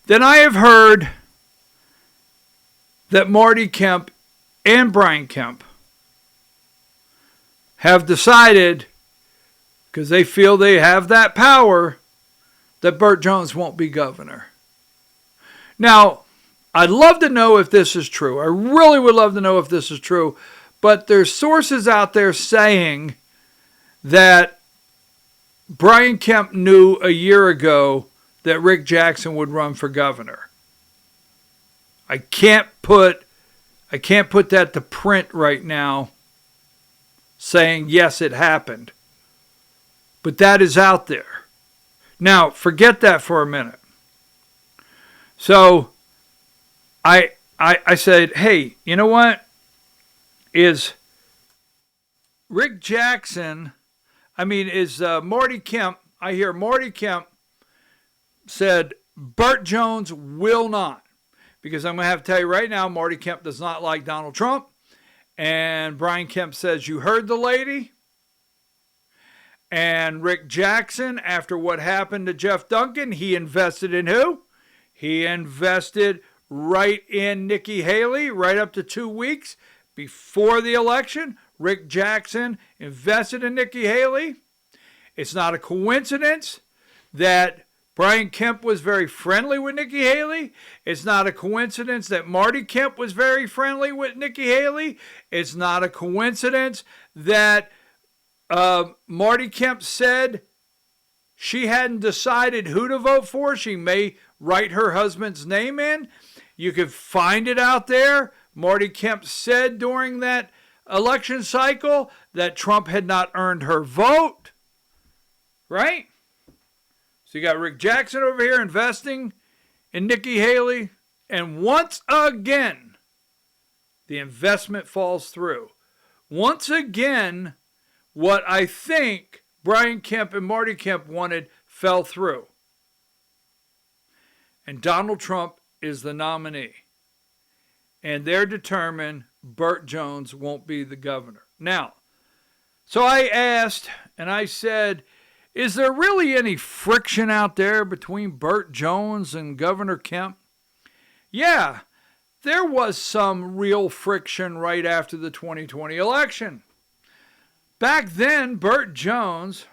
Then I have heard that Marty Kemp and Brian Kemp have decided, because they feel they have that power, that Burt Jones won't be governor. Now, I'd love to know if this is true. I really would love to know if this is true. But there's sources out there saying that Brian Kemp knew a year ago that Rick Jackson would run for governor. I can't put that to print right now saying, yes, it happened. But that is out there. Now, forget that for a minute. So I said, hey, you know what? Is Rick Jackson, is Marty Kemp, I hear Marty Kemp said Burt Jones will not. Because I'm going to have to tell you right now, Marty Kemp does not like Donald Trump. And Brian Kemp says, you heard the lady. And Rick Jackson, after what happened to Geoff Duncan, he invested in who? He invested right in Nikki Haley, right up to 2 weeks before the election. Rick Jackson invested in Nikki Haley. It's not a coincidence that Brian Kemp was very friendly with Nikki Haley. It's not a coincidence that Marty Kemp was very friendly with Nikki Haley. It's not a coincidence that Marty Kemp said she hadn't decided who to vote for. She may write her husband's name in. You can find it out there. Marty Kemp said during that election cycle that Trump had not earned her vote. Right? So you got Rick Jackson over here investing in Nikki Haley. And once again, the investment falls through. Once again, what I think Brian Kemp and Marty Kemp wanted fell through. And Donald Trump is the nominee. And they're determined Burt Jones won't be the governor. Now, so I asked and I said, is there really any friction out there between Burt Jones and Governor Kemp? Yeah, there was some real friction right after the 2020 election. Back then, Burt Jones,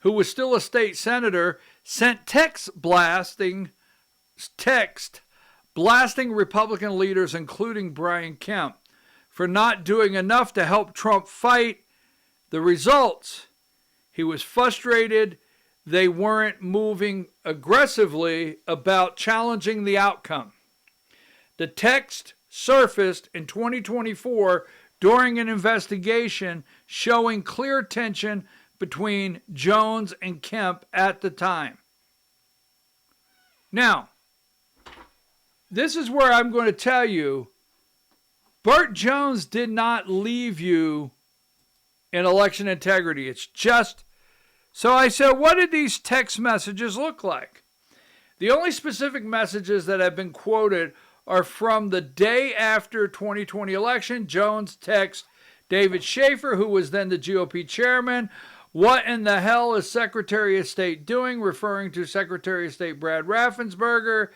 who was still a state senator, sent text blasting Republican leaders, including Brian Kemp, for not doing enough to help Trump fight the results. He was frustrated they weren't moving aggressively about challenging the outcome. The text surfaced in 2024 during an investigation showing clear tension between Jones and Kemp at the time. Now, this is where I'm going to tell you, Burt Jones did not leave you in election integrity. It's just, so I said, what did these text messages look like? The only specific messages that have been quoted are from the day after 2020 election. Jones texted David Schaefer, who was then the GOP chairman, "What in the hell is Secretary of State doing?" referring to Secretary of State Brad Raffensperger.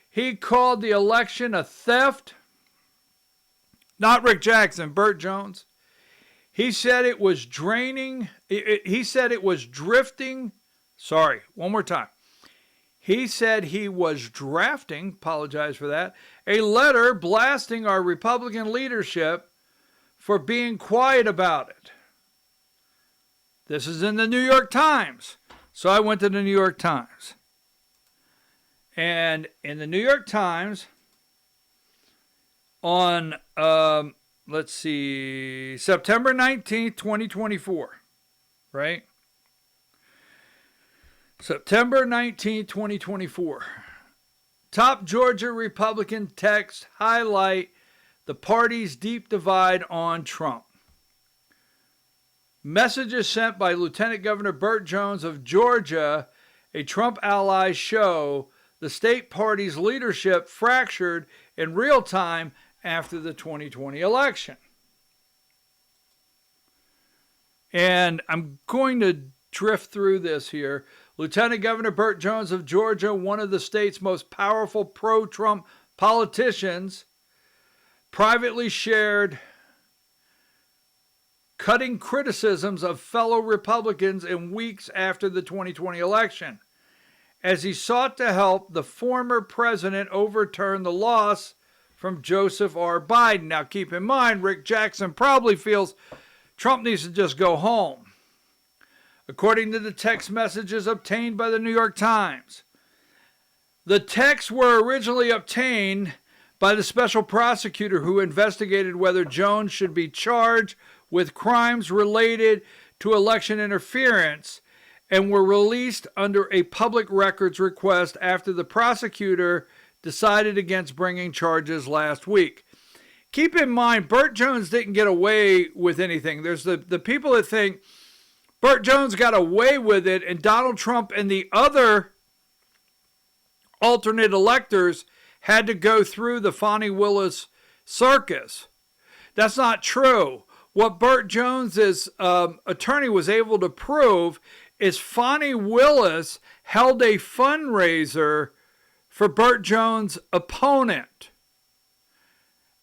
He called the election a theft. Not Rick Jackson, Burt Jones. He said it was draining. He said it was drifting. Sorry, one more time. He said he was drafting, apologize for that, a letter blasting our Republican leadership for being quiet about it. This is in the New York Times. So I went to the New York Times. And in the New York Times, on, September 19th, 2024, right? September 19th, 2024. Top Georgia Republican texts highlight the party's deep divide on Trump. Messages sent by Lieutenant Governor Burt Jones of Georgia, a Trump ally, show the state party's leadership fractured in real time after the 2020 election. And I'm going to drift through this here. Lieutenant Governor Burt Jones of Georgia, one of the state's most powerful pro-Trump politicians, privately shared cutting criticisms of fellow Republicans in weeks after the 2020 election, as he sought to help the former president overturn the loss from Joseph R. Biden. Now, keep in mind, Rick Jackson probably feels Trump needs to just go home. According to the text messages obtained by the New York Times, the texts were originally obtained by the special prosecutor who investigated whether Jones should be charged with crimes related to election interference and were released under a public records request after the prosecutor decided against bringing charges last week. Keep in mind, Burt Jones didn't get away with anything. There's the people that think Burt Jones got away with it and Donald Trump and the other alternate electors had to go through the Fani Willis circus. That's not true. What Burt Jones's attorney was able to prove is Fani Willis held a fundraiser for Burt Jones' opponent.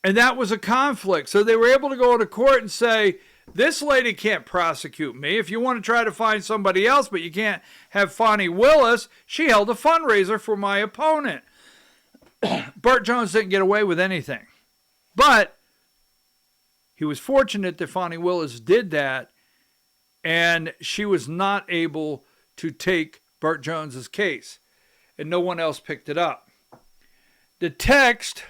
And that was a conflict. So they were able to go to court and say, this lady can't prosecute me. If you want to try to find somebody else, but you can't have Fani Willis, she held a fundraiser for my opponent. Burt Jones didn't get away with anything. But he was fortunate that Fani Willis did that, and she was not able to take Burt Jones's case, and no one else picked it up. The text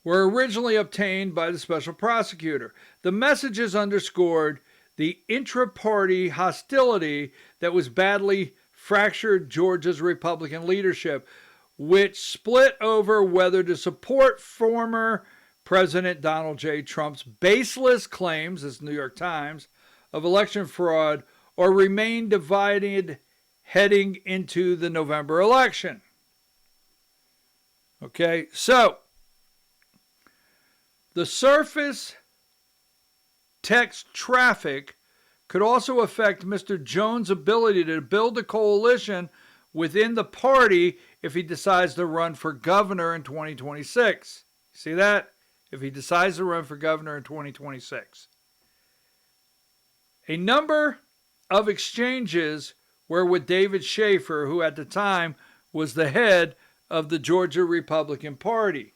were originally obtained by the special prosecutor. The messages underscored the intra-party hostility that was badly fractured Georgia's Republican leadership, which split over whether to support former President Donald J. Trump's baseless claims, as New York Times, of election fraud or remain divided heading into the November election. Okay, so the surface text traffic could also affect Mr. Jones' ability to build a coalition within the party if he decides to run for governor in 2026. See that? If he decides to run for governor in 2026. A number of exchanges were with David Schaefer, who at the time was the head of the Georgia Republican Party.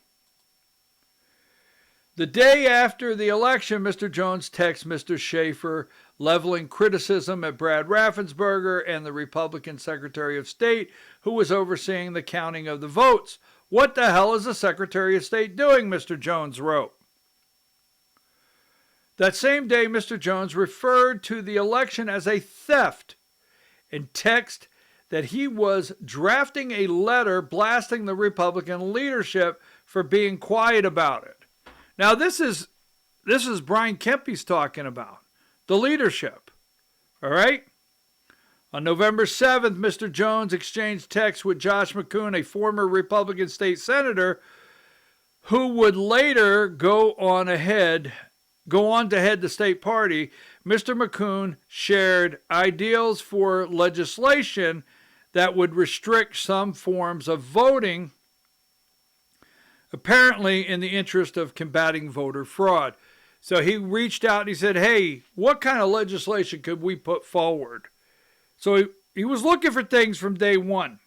The day after the election, Mr. Jones texts Mr. Schaefer, leveling criticism at Brad Raffensperger and the Republican Secretary of State, who was overseeing the counting of the votes. What the hell is the Secretary of State doing, Mr. Jones wrote. That same day, Mr. Jones referred to the election as a theft and texted that he was drafting a letter blasting the Republican leadership for being quiet about it. Now, this is Brian Kemp he's talking about, the leadership, all right? On November 7th, Mr. Jones exchanged texts with Josh McCoon, a former Republican state senator, who would later go on to head the state party. Mr. McCoon shared ideals for legislation that would restrict some forms of voting, apparently in the interest of combating voter fraud. So he reached out and he said, hey, what kind of legislation could we put forward? So he was looking for things from day one.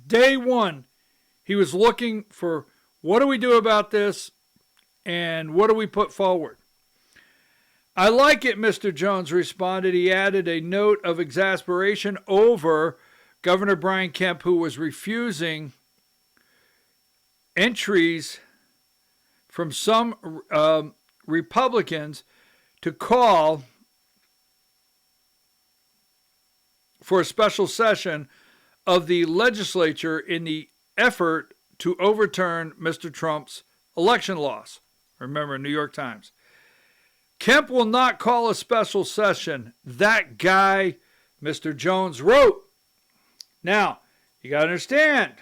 Day one, he was looking for what do we do about this and what do we put forward? I like it, Mr. Jones responded. He added a note of exasperation over Governor Brian Kemp, who was refusing entries from some Republicans to call for a special session of the legislature in the effort to overturn Mr. Trump's election loss. Remember, New York Times. Kemp will not call a special session. That guy, Mr. Jones, wrote. Now, you got to understand,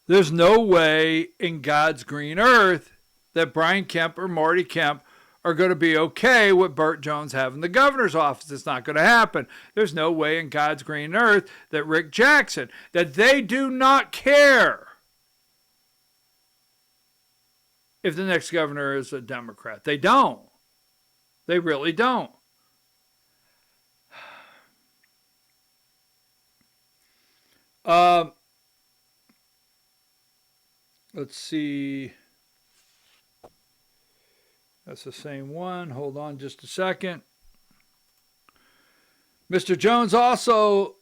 there's no way in God's green earth that Brian Kemp or Marty Kemp are going to be okay with Burt Jones having the governor's office. It's not going to happen. There's no way in God's green earth that Rick Jackson, that they do not care if the next governor is a Democrat. They don't. They really don't. Let's see. That's the same one. Hold on just a second. Mr. Jones also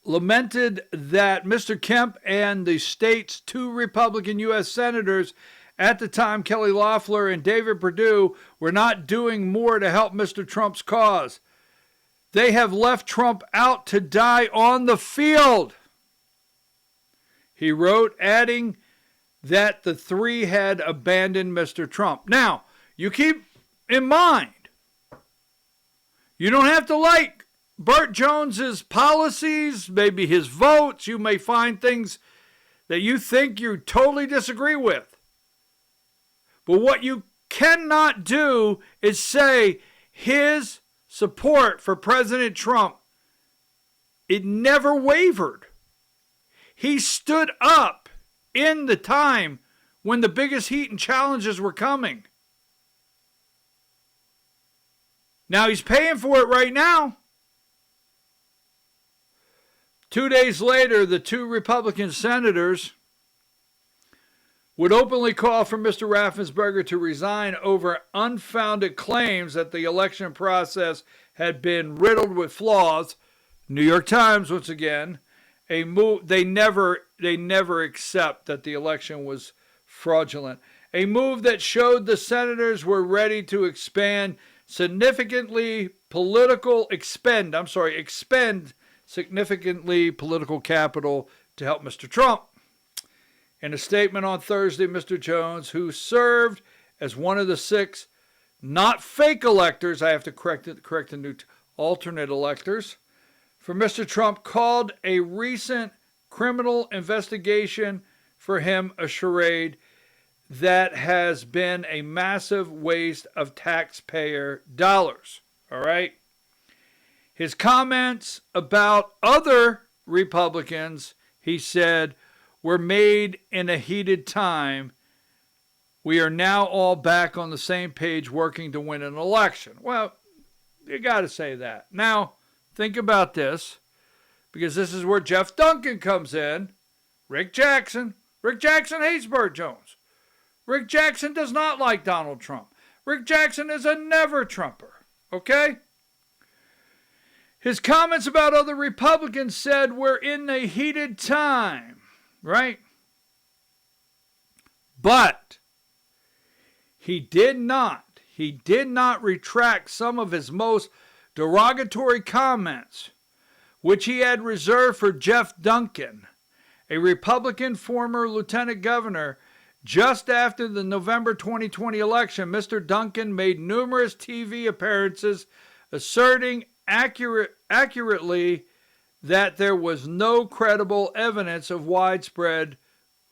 lamented that Mr. Kemp and the state's two Republican U.S. senators at the time, Kelly Loeffler and David Perdue, were not doing more to help Mr. Trump's cause. They have left Trump out to die on the field, he wrote, adding that the three had abandoned Mr. Trump. Now, you keep in mind, you don't have to like Burt Jones's policies, maybe his votes. You may find things that you think you totally disagree with. But what you cannot do is say his support for President Trump, it never wavered. He stood up in the time when the biggest heat and challenges were coming. Now he's paying for it right now. 2 days later, the two Republican senators would openly call for Mr. Raffensperger to resign over unfounded claims that the election process had been riddled with flaws. New York Times, once again, a move they never accept that the election was fraudulent. A move that showed the senators were ready to expend significantly political capital to help Mr. Trump. In a statement on Thursday, Mr. Jones, who served as one of the 6 not fake electors, I have to correct the new alternate electors, for Mr. Trump, called a recent criminal investigation for him a charade that has been a massive waste of taxpayer dollars. All right? His comments about other Republicans, he said, were made in a heated time. We are now all back on the same page working to win an election. Well, you got to say that. Now, think about this, because this is where Geoff Duncan comes in. Rick Jackson. Rick Jackson hates Burt Jones. Rick Jackson does not like Donald Trump. Rick Jackson is a never-Trumper. Okay? His comments about other Republicans said we're in a heated time, right? But he did not retract some of his most derogatory comments, which he had reserved for Geoff Duncan, a Republican former lieutenant governor. Just after the November 2020 election, Mr. Duncan made numerous TV appearances asserting accurately that there was no credible evidence of widespread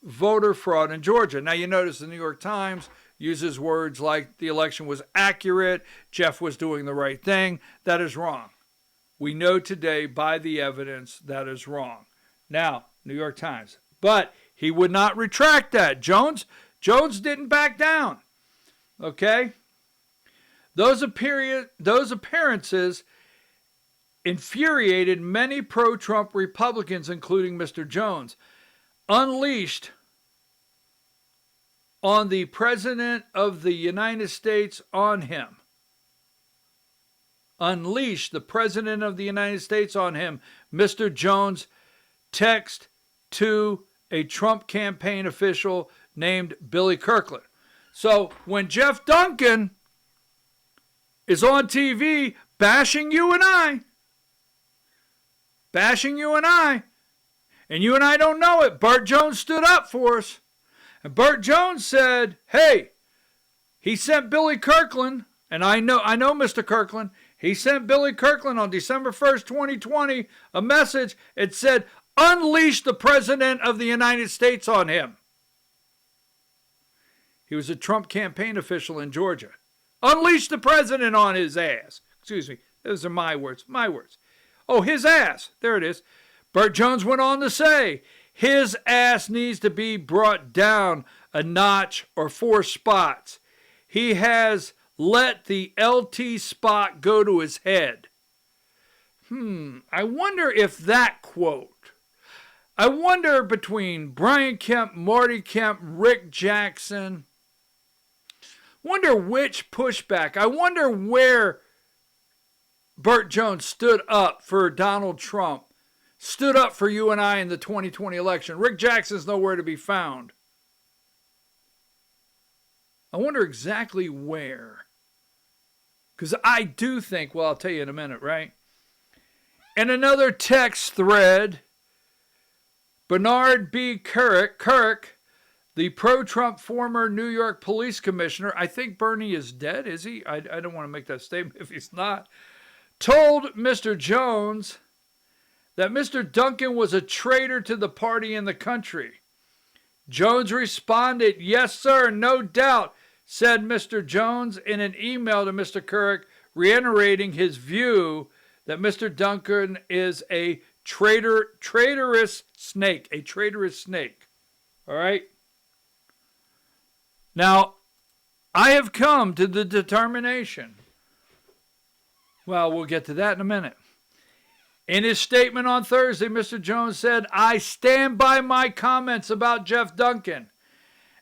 voter fraud in Georgia. Now, you notice the New York Times uses words like the election was accurate, Jeff was doing the right thing. That is wrong. We know today by the evidence that is wrong. Now, New York Times. But he would not retract that. Jones didn't back down. Okay? Those appearances infuriated many pro-Trump Republicans, including Mr. Jones, unleashed on the President of the United States on him. Unleashed the President of the United States on him. Mr. Jones text to a Trump campaign official named Billy Kirkland. So when Geoff Duncan is on TV bashing you and I, and you and I don't know it, Burt Jones stood up for us. And Burt Jones said, hey, he sent Billy Kirkland, and I know Mr. Kirkland, he sent Billy Kirkland on December 1st, 2020, a message. It said, unleash the President of the United States on him. He was a Trump campaign official in Georgia. Unleash the President on his ass. Excuse me, those are my words. Oh, his ass. There it is. Burt Jones went on to say, his ass needs to be brought down a notch or 4 spots. He has let the LT spot go to his head. I wonder if that quote, I wonder between Brian Kemp, Marty Kemp, Rick Jackson, wonder which pushback, I wonder where Burt Jones stood up for Donald Trump, stood up for you and I in the 2020 election. Rick Jackson's nowhere to be found. I wonder exactly where. Because I do think, well, I'll tell you in a minute, right? In another text thread, Bernard B. Kirk, the pro-Trump former New York police commissioner, I think Bernie is dead, is he? I don't want to make that statement if he's not, told Mr. Jones that Mr. Duncan was a traitor to the party and the country. Jones responded, yes, sir, no doubt, said Mr. Jones in an email to Mr. Kirk, reiterating his view that Mr. Duncan is a traitorous snake. All right? Now, I have come to the determination. Well, we'll get to that in a minute. In his statement on Thursday, Mr. Jones said, I stand by my comments about Geoff Duncan,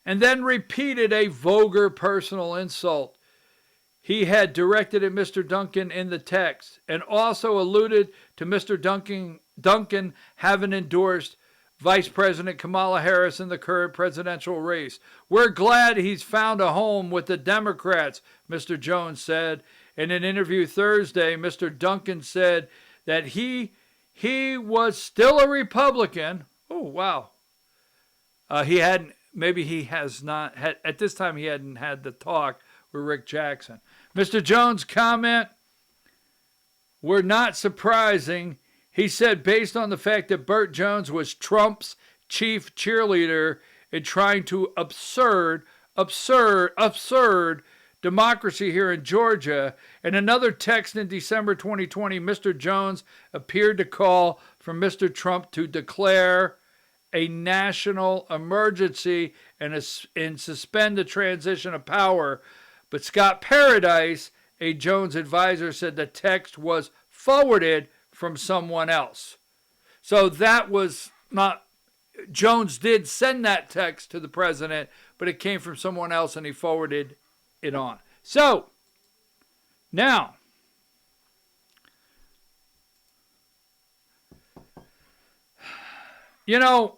and then repeated a vulgar personal insult he had directed at Mr. Duncan in the text, and also alluded to Mr. Duncan having endorsed Vice President Kamala Harris in the current presidential race. We're glad he's found a home with the Democrats, Mr. Jones said. In an interview Thursday, Mr. Duncan said that he was still a Republican. Oh, wow. He hadn't, maybe he has not, at this time he hadn't had the talk with Rick Jackson. Mr. Jones' comment were not surprising. He said, based on the fact that Burt Jones was Trump's chief cheerleader in trying to absurd democracy here in Georgia. In another text in December 2020, Mr. Jones appeared to call for Mr. Trump to declare a national emergency and suspend the transition of power. But Scott Paradise, a Jones advisor, said the text was forwarded from someone else. So that was not, Jones did send that text to the president, but it came from someone else and he forwarded it on. So, now, you know,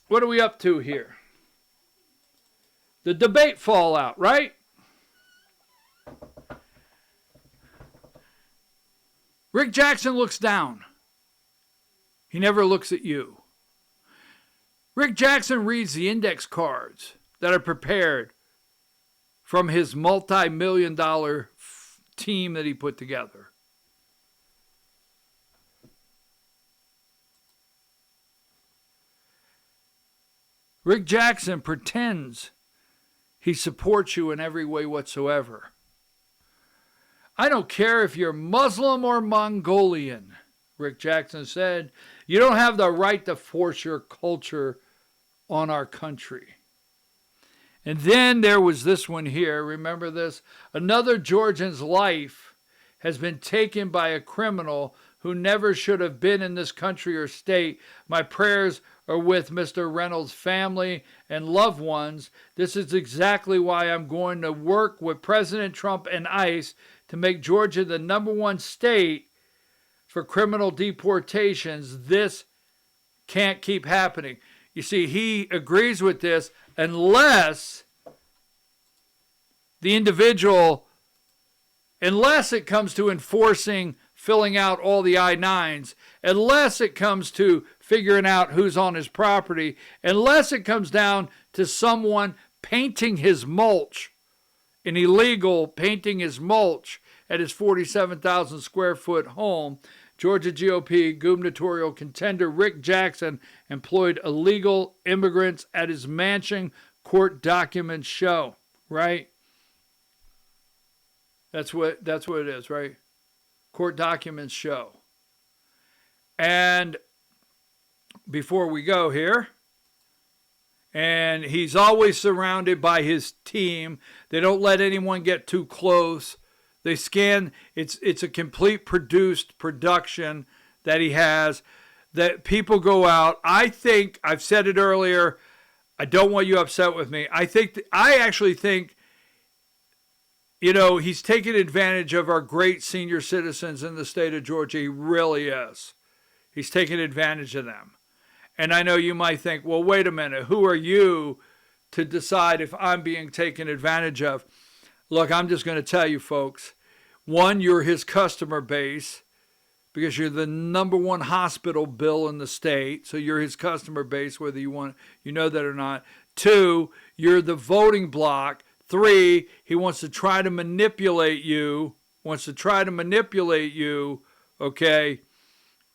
what are we up to here? The debate fallout, right? Rick Jackson looks down. He never looks at you. Rick Jackson reads the index cards that are prepared from his multi-million-dollar team that he put together. Rick Jackson pretends he supports you in every way whatsoever. I don't care if you're Muslim or Mongolian, Rick Jackson said. You don't have the right to force your culture on our country. And then there was this one here. Remember this? Another Georgian's life has been taken by a criminal who never should have been in this country or state. My prayers are with Mr. Reynolds' family and loved ones. This is exactly why I'm going to work with President Trump and ICE to make Georgia the #1 state for criminal deportations. This can't keep happening. You see, he agrees with this unless the individual, unless it comes to enforcing filling out all the I-9s, unless it comes to figuring out who's on his property, unless it comes down to someone painting his mulch, an illegal painting his mulch at his 47,000 square foot home, Georgia GOP gubernatorial contender Rick Jackson employed illegal immigrants at his mansion, court documents show, right? That's what it is, right? Court documents show. And before we go here, and he's always surrounded by his team. They don't let anyone get too close. They scan, it's a complete produced production that he has, that people go out. I think, I've said it earlier, I don't want you upset with me. I actually think, you know, he's taking advantage of our great senior citizens in the state of Georgia. He really is. He's taking advantage of them. And I know you might think, well, wait a minute, who are you to decide if I'm being taken advantage of? Look, I'm just going to tell you, folks. One, you're his customer base because you're the #1 hospital bill in the state. So you're his customer base, whether you know that or not. 2, you're the voting block. 3, he wants to try to manipulate you, okay,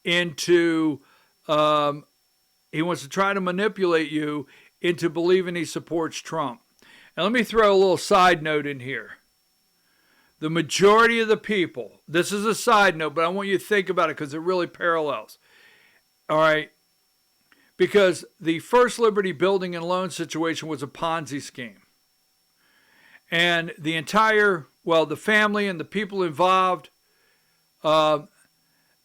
into, he wants to try to manipulate you into believing he supports Trump. And let me throw a little side note in here. The majority of the people, this is a side note, but I want you to think about it because it really parallels. All right? Because the First Liberty building and loan situation was a Ponzi scheme. And the the family and the people involved,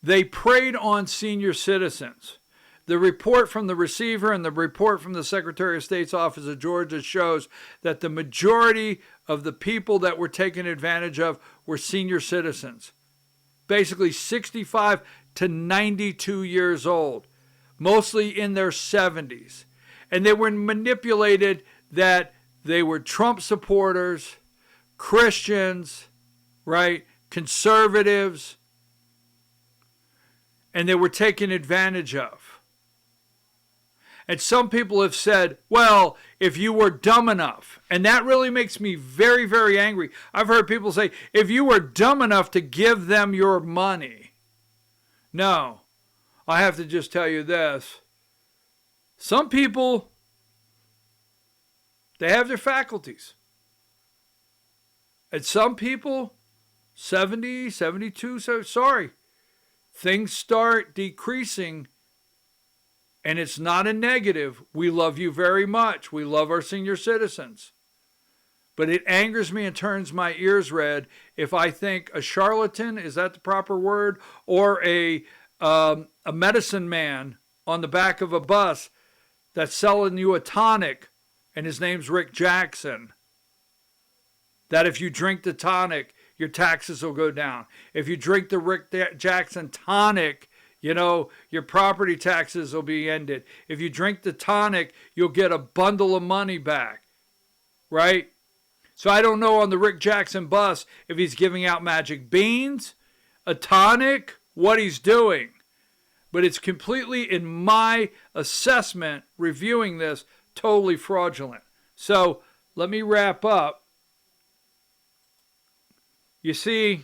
they preyed on senior citizens. The report from the receiver and the report from the Secretary of State's office of Georgia shows that the majority of the people that were taken advantage of were senior citizens, basically 65 to 92 years old, mostly in their 70s. And they were manipulated that they were Trump supporters, Christians, right, conservatives, and they were taken advantage of. And some people have said, well, if you were dumb enough, and that really makes me very, very angry. I've heard people say, if you were dumb enough to give them your money. No, I have to just tell you this. Some people, they have their faculties. And some people, 70, 72, so sorry, things start decreasing, and it's not a negative. We love you very much. We love our senior citizens. But it angers me and turns my ears red if I think a charlatan, is that the proper word, or a medicine man on the back of a bus that's selling you a tonic, and his name's Rick Jackson, that if you drink the tonic, your taxes will go down. If you drink the Rick Jackson tonic, you know, your property taxes will be ended. If you drink the tonic, you'll get a bundle of money back, right? So I don't know on the Rick Jackson bus if he's giving out magic beans, a tonic, what he's doing. But it's completely, in my assessment, reviewing this, totally fraudulent. So let me wrap up. You see,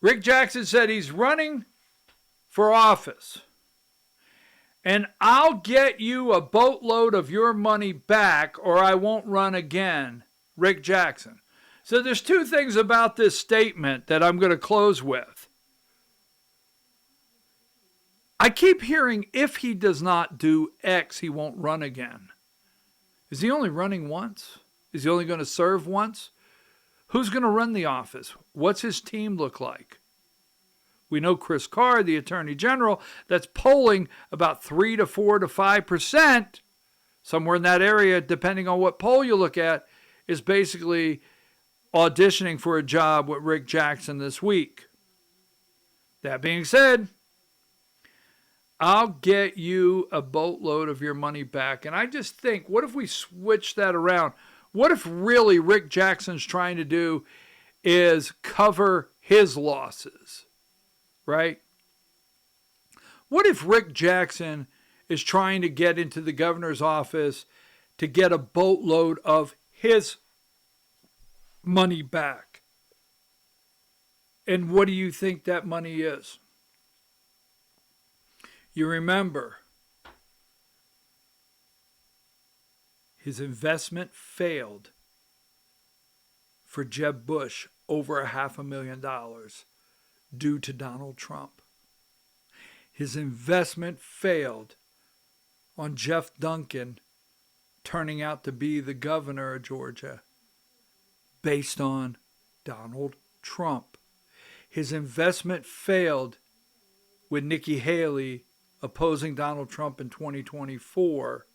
Rick Jackson said he's running for office. And I'll get you a boatload of your money back or I won't run again. Rick Jackson. So there's two things about this statement that I'm going to close with. I keep hearing if he does not do X, he won't run again. Is he only running once? Is he only going to serve once? Who's going to run the office? What's his team look like? We know Chris Carr, the Attorney General, that's polling about 3 to 4 to 5%, somewhere in that area, depending on what poll you look at, is basically auditioning for a job with Rick Jackson this week. That being said, I'll get you a boatload of your money back. And I just think, what if we switch that around? What if really Rick Jackson's trying to do is cover his losses, right? What if Rick Jackson is trying to get into the governor's office to get a boatload of his money back? And what do you think that money is? You remember, his investment failed for Jeb Bush over $500,000 due to Donald Trump. His investment failed on Geoff Duncan turning out to be the governor of Georgia based on Donald Trump. His investment failed with Nikki Haley opposing Donald Trump in 2024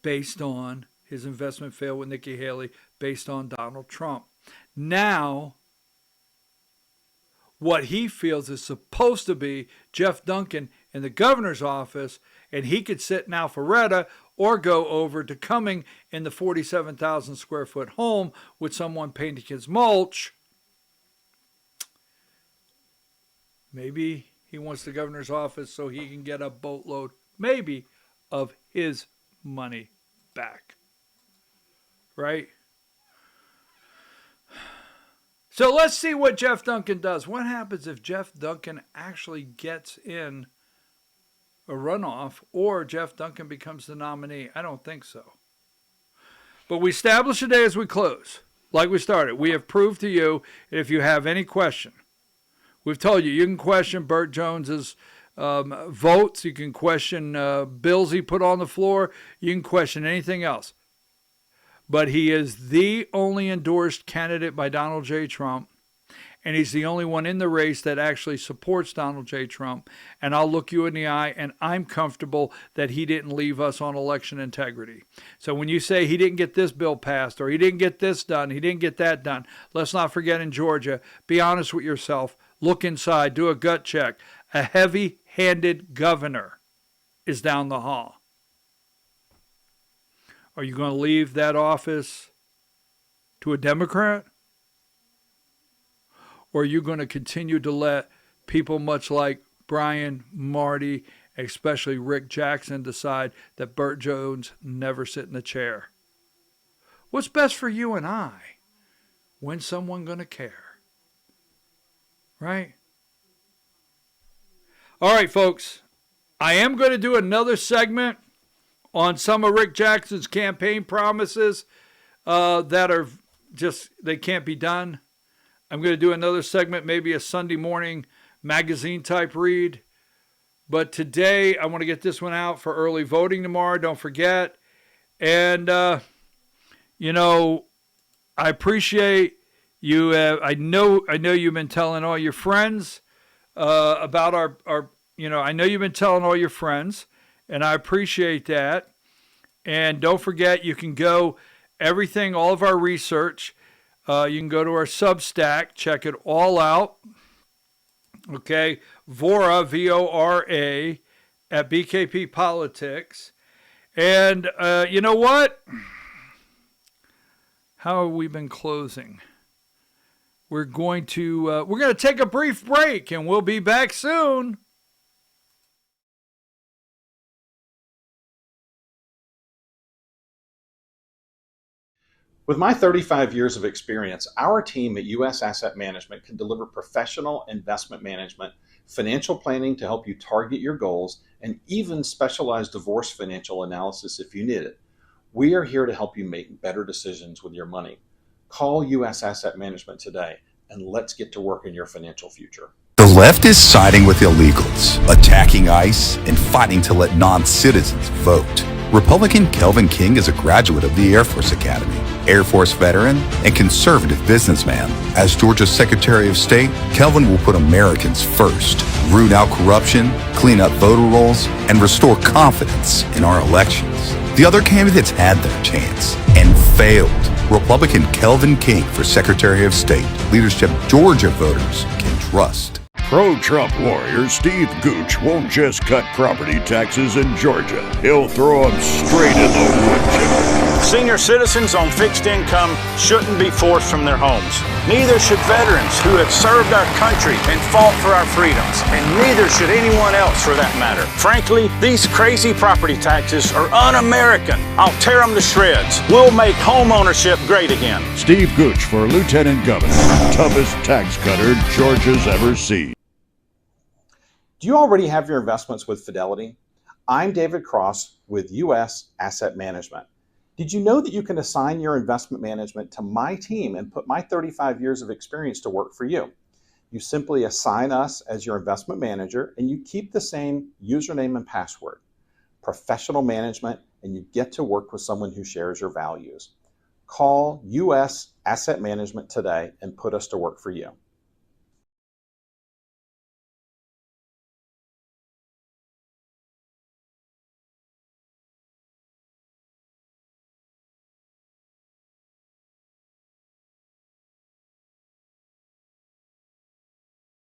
based on his investment failed with Nikki Haley based on Donald Trump. Now, what he feels is supposed to be Geoff Duncan in the governor's office, and he could sit in Alpharetta or go over to Cumming in the 47,000 square foot home with someone painting his mulch. Maybe he wants the governor's office so he can get a boatload, maybe, of his money back. Right? So let's see what Geoff Duncan does. What happens if Geoff Duncan actually gets in a runoff or Geoff Duncan becomes the nominee? I don't think so. But we establish today as we close, like we started, we have proved to you if you have any question. We've told you can question Burt Jones's votes. You can question bills he put on the floor. You can question anything else. But he is the only endorsed candidate by Donald J. Trump. And he's the only one in the race that actually supports Donald J. Trump. And I'll look you in the eye, and I'm comfortable that he didn't leave us on election integrity. So when you say he didn't get this bill passed, or he didn't get this done, he didn't get that done, let's not forget in Georgia, be honest with yourself. Look inside, do a gut check. A heavy-handed governor is down the hall. Are you going to leave that office to a Democrat? Or are you going to continue to let people much like Brian, Marty, especially Rick Jackson decide that Burt Jones never sit in the chair? What's best for you and I? When's someone going to care? Right? All right, folks. I am going to do another segment on some of Rick Jackson's campaign promises that are just, they can't be done. I'm going to do another segment, maybe a Sunday morning magazine type read. But today, I want to get this one out for early voting tomorrow. Don't forget. And, you know, I appreciate you. I know you've been telling all your friends about our, I know you've been telling all your friends, and I appreciate that. And don't forget, you can go everything, all of our research. You can go to our Substack, check it all out. Okay, Vora, V-O-R-A, at BKP Politics. And you know what? How have we been closing? We're going to take a brief break, and we'll be back soon. With my 35 years of experience, our team at U.S. Asset Management can deliver professional investment management, financial planning to help you target your goals, and even specialized divorce financial analysis if you need it. We are here to help you make better decisions with your money. Call U.S. Asset Management today, and let's get to work in your financial future. The left is siding with illegals, attacking ICE, and fighting to let non-citizens vote. Republican Kelvin King is a graduate of the Air Force Academy, Air Force veteran, and conservative businessman. As Georgia's Secretary of State, Kelvin will put Americans first, root out corruption, clean up voter rolls, and restore confidence in our elections. The other candidates had their chance and failed. Republican Kelvin King for Secretary of State, leadership Georgia voters can trust. Pro-Trump warrior Steve Gooch won't just cut property taxes in Georgia. He'll throw them straight in the wood chipper. Senior citizens on fixed income shouldn't be forced from their homes. Neither should veterans who have served our country and fought for our freedoms. And neither should anyone else for that matter. Frankly, these crazy property taxes are un-American. I'll tear them to shreds. We'll make home ownership great again. Steve Gooch for Lieutenant Governor, toughest tax cutter Georgia's ever seen. Do you already have your investments with Fidelity? I'm David Cross with U.S. Asset Management. Did you know that you can assign your investment management to my team and put my 35 years of experience to work for you? You simply assign us as your investment manager and you keep the same username and password. Professional management, and you get to work with someone who shares your values. Call U.S. Asset Management today and put us to work for you.